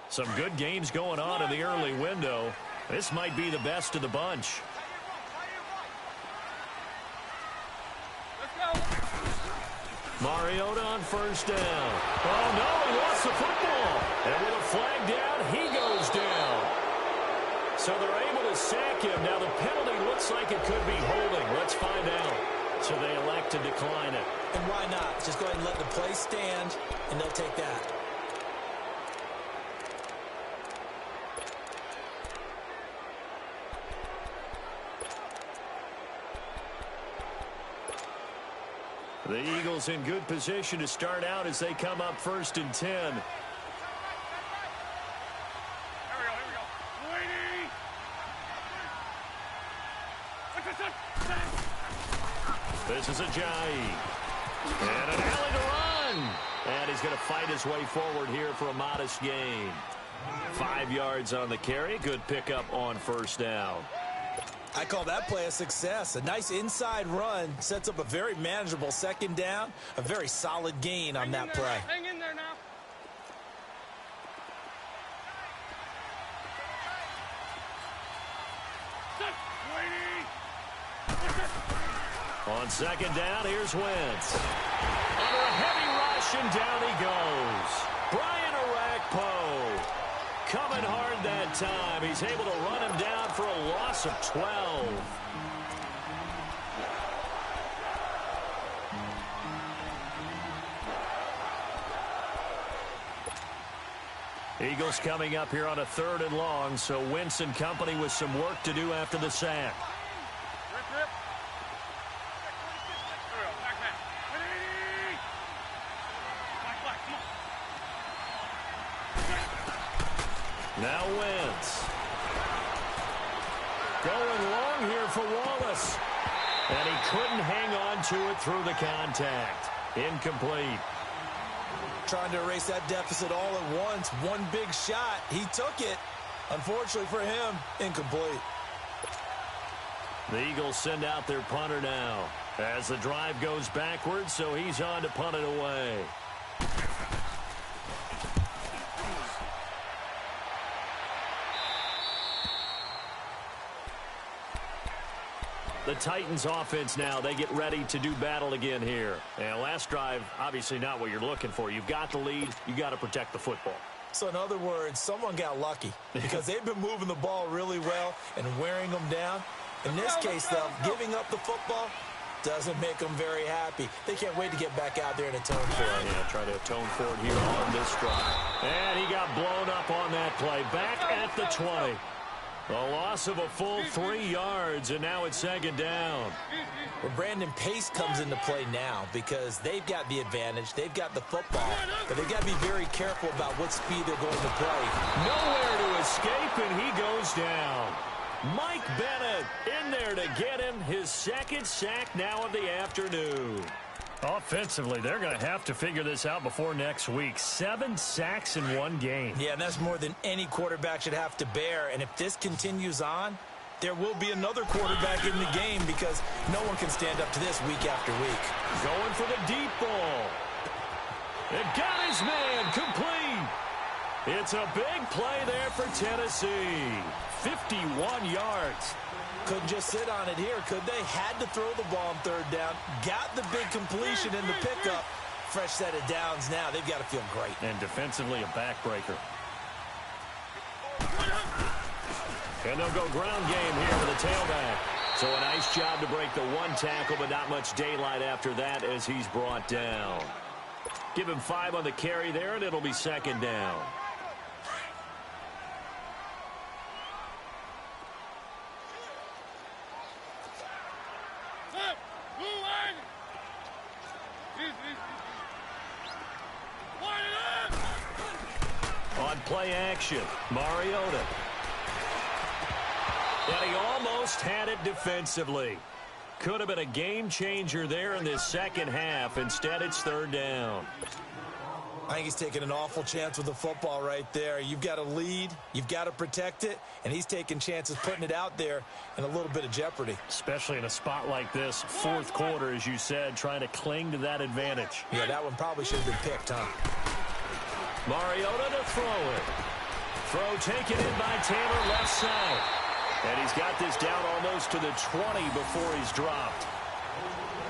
Some good games going on in the early window. This might be the best of the bunch. Mariota on 1st down. Oh, no, he lost the football. And with a flag down, he goes down. So they're able to sack him. Now the penalty looks like it could be holding. Let's find out. So they elect to decline it. And why not? Just go ahead and let the play stand, and they'll take that. The Eagles in good position to start out as they come up 1st and 10. Here we go. Waiting. This is Ajayi. And an alley to run. And he's going to fight his way forward here for a modest gain. 5 yards on the carry. Good pickup on 1st down. I call that play a success. A nice inside run sets up a very manageable 2nd down. A very solid gain on that play. Hang in there now. On 2nd down, here's Wentz. Under a heavy rush, and down he goes. Brian Orakpo coming hard that time. He's able to run him down for a loss of 12. Eagles coming up here on a 3rd and long, so Wentz and company with some work to do after the sack. Rip. Now Wentz. Going long here for Wallace. And he couldn't hang on to it through the contact. Incomplete. Trying to erase that deficit all at once. One big shot. He took it. Unfortunately for him, incomplete. The Eagles send out their punter now as the drive goes backwards, so he's on to punt it away. The Titans offense now, they get ready to do battle again here. And last drive, obviously not what you're looking for. You've got the lead. You got to protect the football. So in other words, someone got lucky because they've been moving the ball really well and wearing them down. In this case, though, giving up the football doesn't make them very happy. They can't wait to get back out there and atone for it. Yeah, try to atone for it here on this drive. And he got blown up on that play. Back at the 20. A loss of a full 3 yards, and now it's 2nd down. Well, Brandon, pace comes into play now because they've got the advantage. They've got the football, but they've got to be very careful about what speed they're going to play. Nowhere to escape, and he goes down. Mike Bennett in there to get him his 2nd sack now of the afternoon. Offensively, they're going to have to figure this out before next week. 7 sacks in one game. Yeah, and that's more than any quarterback should have to bear. And if this continues on, there will be another quarterback in the game because no one can stand up to this week after week. Going for the deep ball. It got his man complete. It's a big play there for Tennessee. 51 yards. Couldn't just sit on it here, could they? Had to throw the ball on third down. Got the big completion in the pickup. Fresh set of downs now. They've got to feel great. And defensively, a backbreaker. And they'll go ground game here with a tailback. So a nice job to break the one tackle, but not much daylight after that as he's brought down. Give him 5 on the carry there, and it'll be second down. On play action, Mariota. And he almost had it defensively. Could have been a game changer there in this second half. Instead, it's third down. I think he's taking an awful chance with the football right there. You've got to lead, you've got to protect it, and he's taking chances putting it out there in a little bit of jeopardy. Especially in a spot like this, fourth quarter, as you said, trying to cling to that advantage. Yeah, that one probably should have been picked, huh? Mariota to throw it. Throw taken in by Taylor left side. And he's got this down almost to the 20 before he's dropped.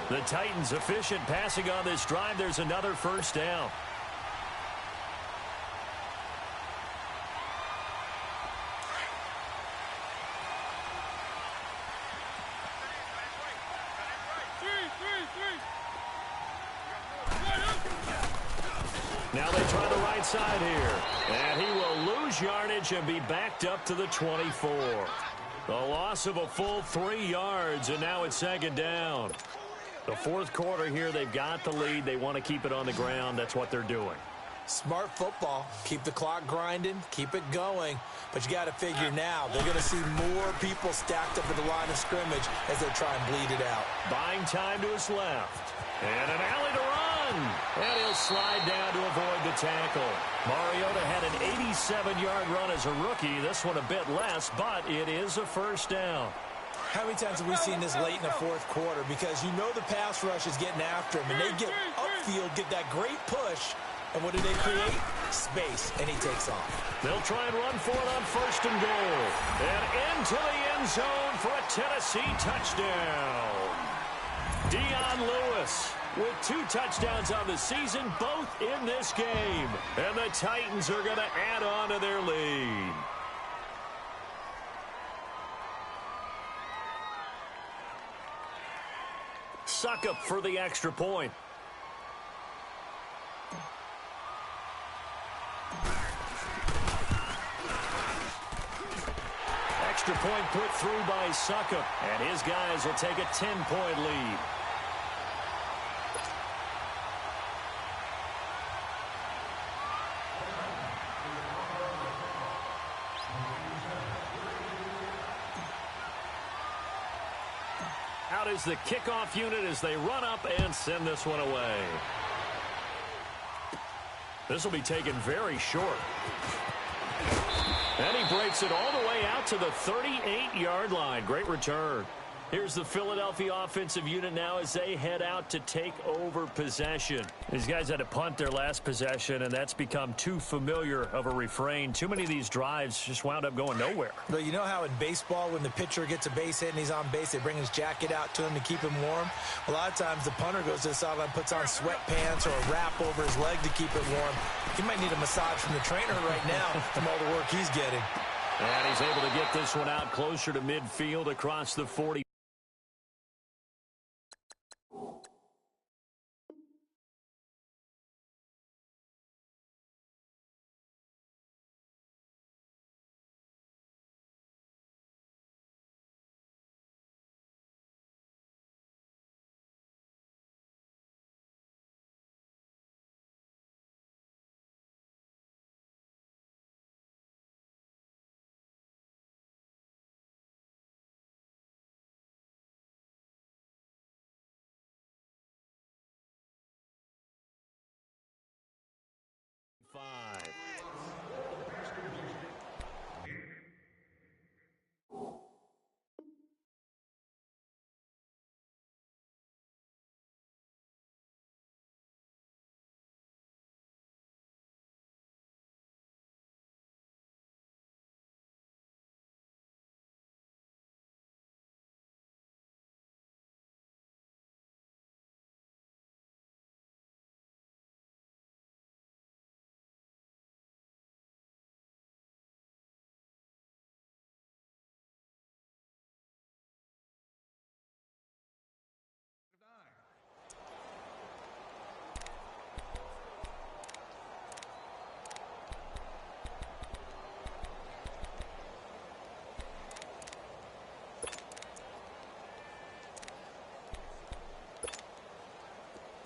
The Titans efficient passing on this drive. There's another first down. Now they try the right side here. And he will lose yardage and be backed up to the 24. A loss of a full 3 yards, and now it's second down. The fourth quarter here, they've got the lead. They want to keep it on the ground. That's what they're doing. Smart football. Keep the clock grinding. Keep it going. But you got to figure now, they're going to see more people stacked up at the line of scrimmage as they try and bleed it out. Buying time to his left. And an alley to run. And he'll slide down to avoid the tackle. Mariota had an 87-yard run as a rookie. This one a bit less, but it is a first down. How many times have we seen this late in the fourth quarter? Because you know the pass rush is getting after him, and they get upfield, get that great push, and what do they create? Space, and he takes off. They'll try and run for it on first and goal. And into the end zone for a Tennessee touchdown. Dion Lewis with 2 touchdowns on the season, both in this game. And the Titans are going to add on to their lead. Suckup for the extra point. Extra point put through by Suckup, and his guys will take a 10-point lead. Out is the kickoff unit as they run up and send this one away. This will be taken very short. And he breaks it all the way out to the 38-yard line. Great return. Here's the Philadelphia offensive unit now as they head out to take over possession. These guys had to punt their last possession, and that's become too familiar of a refrain. Too many of these drives just wound up going nowhere. But you know how in baseball, when the pitcher gets a base hit and he's on base, they bring his jacket out to him to keep him warm? A lot of times the punter goes to the sideline, puts on sweatpants or a wrap over his leg to keep it warm. He might need a massage from the trainer right now from all the work he's getting. And he's able to get this one out closer to midfield across the 40.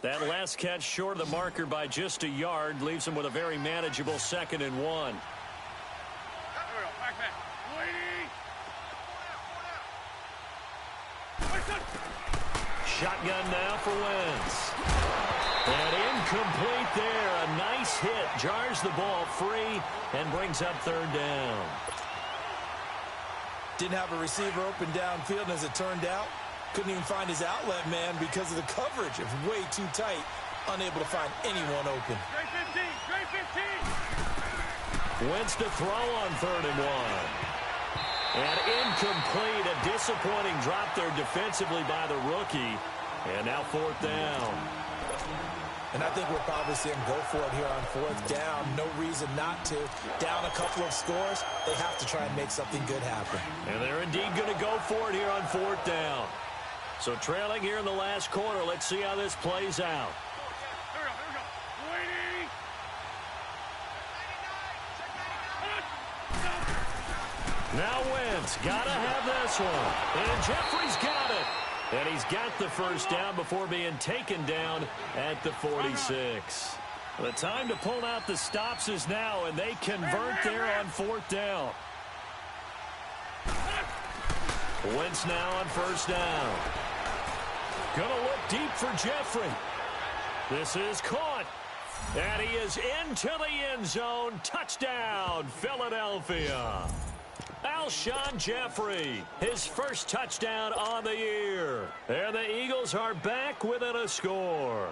That last catch short of the marker by just a yard leaves him with a very manageable 2nd and 1. There we go. Back. Shotgun now for Wentz. And incomplete there. A nice hit. Jars the ball free and brings up 3rd down. Didn't have a receiver open downfield, and as it turned out, couldn't even find his outlet man because of the coverage. It was way too tight. Unable to find anyone open. Straight 15. Wentz to throw on 3rd and 1. And incomplete. A disappointing drop there defensively by the rookie. And now 4th down. And I think we're probably seeing go for it here on 4th down. No reason not to. Down a couple of scores, they have to try and make something good happen. And they're indeed going to go for it here on 4th down. So trailing here in the last quarter. Let's see how this plays out. Here we go. Waiting. Now Wentz got to have this one. And Jeffrey's got it. And he's got the 1st down before being taken down at the 46. The time to pull out the stops is now, and they convert there on 4th down. Wentz now on 1st down. Gonna look deep for Jeffrey. This is caught. And he is into the end zone. Touchdown, Philadelphia. Alshon Jeffrey, his 1st touchdown on the year. And the Eagles are back within a score.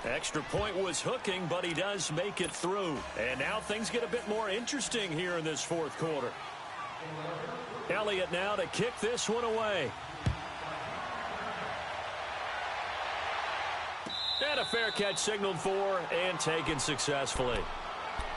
Extra point was hooking, but he does make it through. And now things get a bit more interesting here in this 4th quarter. Elliott now to kick this one away. And a fair catch signaled for and taken successfully.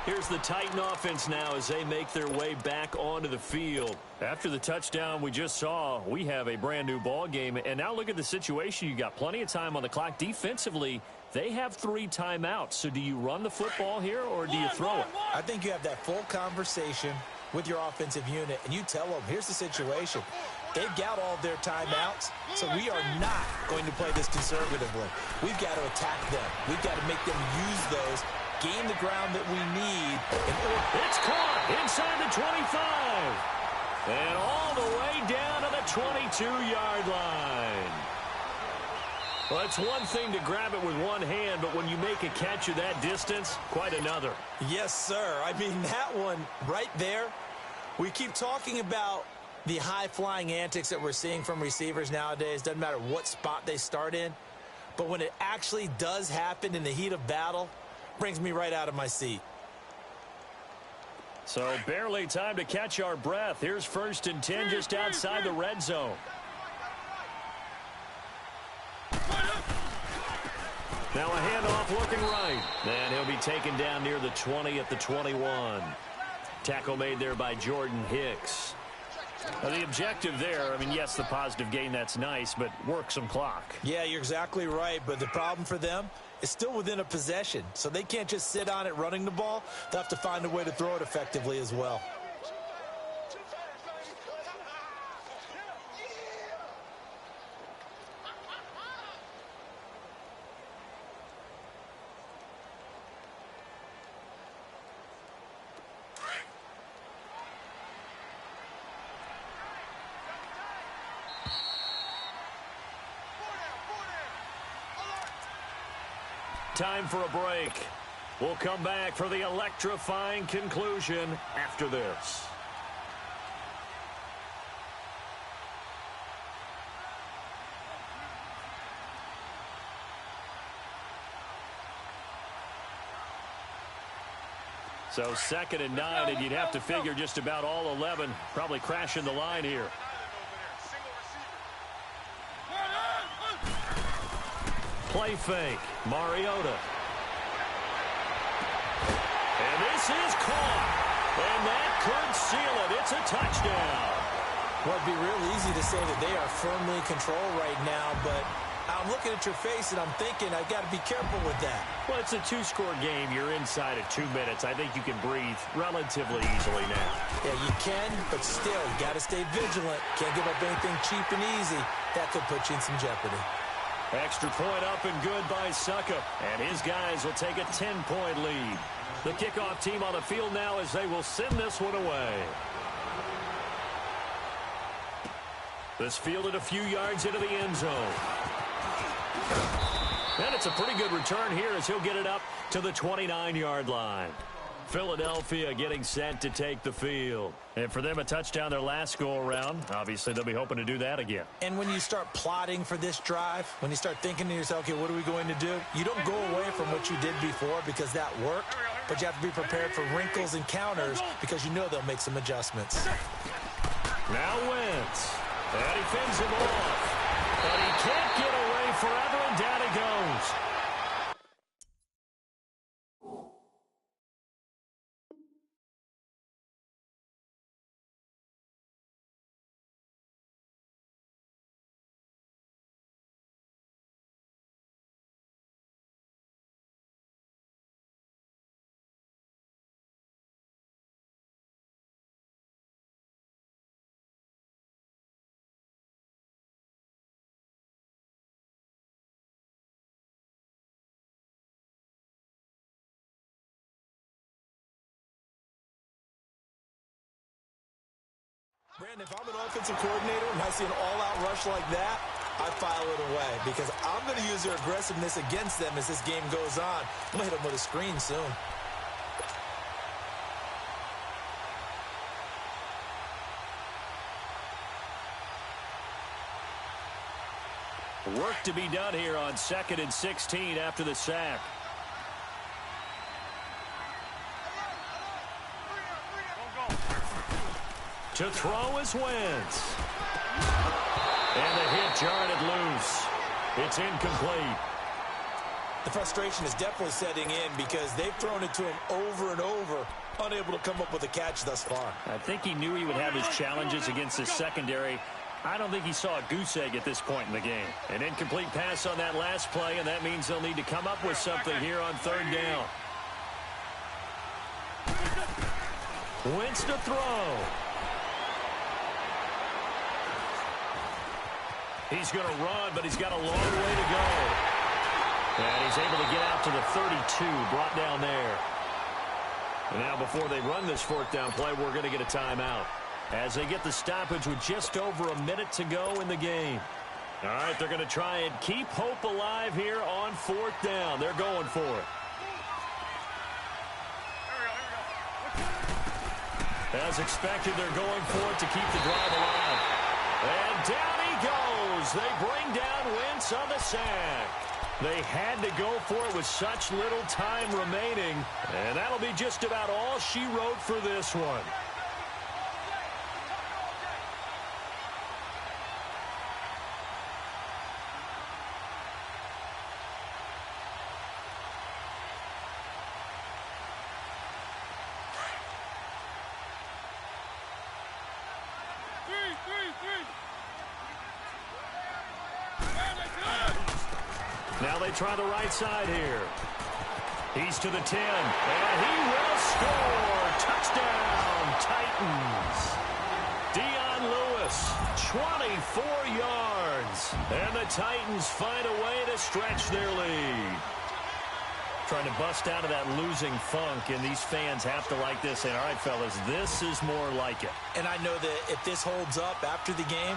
Here's the Titan offense now as they make their way back onto the field. After the touchdown we just saw, we have a brand new ball game. And now look at the situation. You got plenty of time on the clock. Defensively, they have 3 timeouts. So do you run the football here or do you throw it? I think you have that full conversation with your offensive unit, and you tell them, here's the situation. They've got all their timeouts, so we are not going to play this conservatively. We've got to attack them. We've got to make them use those, gain the ground that we need. It's caught inside the 25. And all the way down to the 22-yard line. Well, it's one thing to grab it with one hand, but when you make a catch of that distance, quite another. Yes, sir. I mean, that one right there, we keep talking about the high-flying antics that we're seeing from receivers nowadays. Doesn't matter what spot they start in. But when it actually does happen in the heat of battle, brings me right out of my seat. So barely time to catch our breath. Here's 1st and 10 just outside the red zone. Now a handoff looking right. And he'll be taken down near the 20 at the 21. Tackle made there by Jordan Hicks. Now the objective there, I mean, yes, the positive gain, that's nice, but work some clock. Yeah, you're exactly right. But the problem for them is still within a possession. So they can't just sit on it running the ball. They'll have to find a way to throw it effectively as well. Time for a break. We'll come back for the electrifying conclusion after this. So 2nd and 9, and you'd have to figure just about all 11 probably crashing the line here. Play fake. Mariota. And this is caught. And that could seal it. It's a touchdown. Well, it'd be real easy to say that they are firmly in control right now, but I'm looking at your face, and I'm thinking I've got to be careful with that. Well, it's a two-score game. You're inside of 2 minutes. I think you can breathe relatively easily now. Yeah, you can, but still, you got to stay vigilant. Can't give up anything cheap and easy. That could put you in some jeopardy. Extra point up and good by Suckup, and his guys will take a 10-point lead. The kickoff team on the field now as they will send this one away. This fielded a few yards into the end zone. And it's a pretty good return here as he'll get it up to the 29-yard line. Philadelphia getting set to take the field. And for them, a touchdown their last go-around. Obviously, they'll be hoping to do that again. And when you start plotting for this drive, when you start thinking to yourself, okay, what are we going to do? You don't go away from what you did before because that worked, but you have to be prepared for wrinkles and counters because you know they'll make some adjustments. Now Wentz. And he fends him off. But he can't get away forever, and down he goes. Brandon, if I'm an offensive coordinator and I see an all-out rush like that, I file it away because I'm going to use their aggressiveness against them as this game goes on. I'm going to hit them with a screen soon. Work to be done here on 2nd and 16 after the sack. To throw is Wentz. And the hit jarred it loose. It's incomplete. The frustration is definitely setting in because they've thrown it to him over and over, unable to come up with a catch thus far. I think he knew he would have his challenges against the secondary. I don't think he saw a goose egg at this point in the game. An incomplete pass on that last play, and that means they'll need to come up with something here on 3rd down. Wentz to throw. He's going to run, but he's got a long way to go. And he's able to get out to the 32, brought down there. And now before they run this 4th down play, we're going to get a timeout as they get the stoppage with just over a minute to go in the game. All right, they're going to try and keep hope alive here on 4th down. They're going for it. As expected, they're going for it to keep the drive alive. And down he goes. They bring down Wentz on the sack. They had to go for it with such little time remaining. And that'll be just about all she wrote for this one. Now they try the right side here. He's to the 10, and he will score. Touchdown, Titans. Dion Lewis, 24 yards. And the Titans find a way to stretch their lead. Trying to bust out of that losing funk, and these fans have to like this. And all right, fellas, this is more like it. And I know that if this holds up after the game,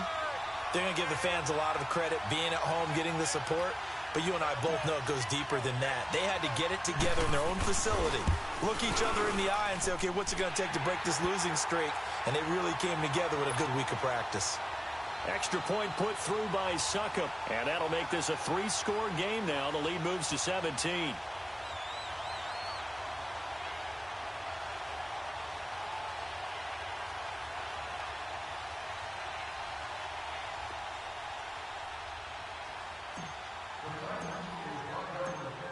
they're going to give the fans a lot of credit being at home, getting the support. But you and I both know it goes deeper than that. They had to get it together in their own facility, look each other in the eye and say, okay, what's it going to take to break this losing streak? And they really came together with a good week of practice. Extra point put through by Suckup. And that'll make this a 3-score game now. The lead moves to 17.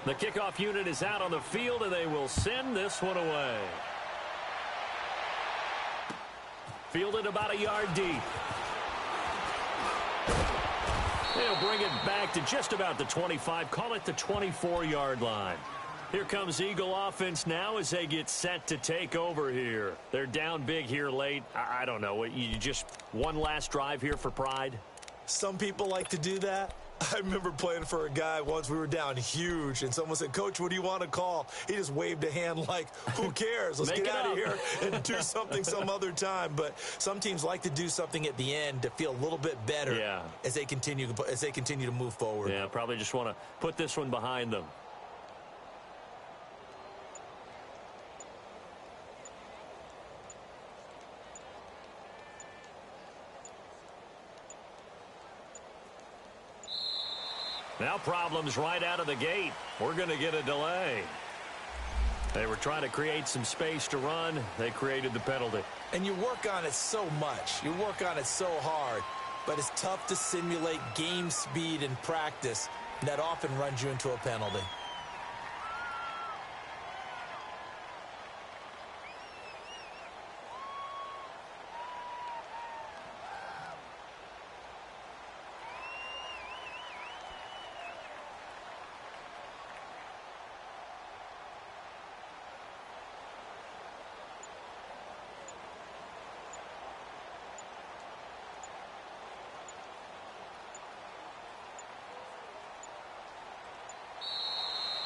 The kickoff unit is out on the field, and they will send this one away. Fielded about a yard deep. They'll bring it back to just about the 25, call it the 24-yard line. Here comes Eagle offense now as they get set to take over here. They're down big here late. I don't know. You just one last drive here for pride? Some people like to do that. I remember playing for a guy once. We were down huge, and someone said, "Coach, what do you want to call?" He just waved a hand like, who cares? Let's get out of here and do something some other time. But some teams like to do something at the end to feel a little bit better as they continue to move forward. Yeah, probably just want to put this one behind them. Now problems right out of the gate. We're going to get a delay. They were trying to create some space to run. They created the penalty. And you work on it so much. You work on it so hard. But it's tough to simulate game speed in practice. And that often runs you into a penalty.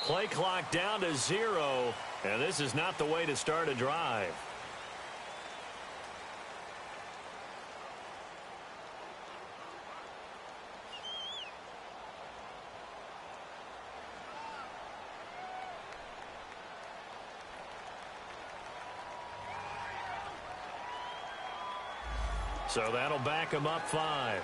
Play clock down to 0, and this is not the way to start a drive. So that'll back him up 5.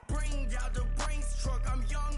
Bring out the Brinks truck, I'm young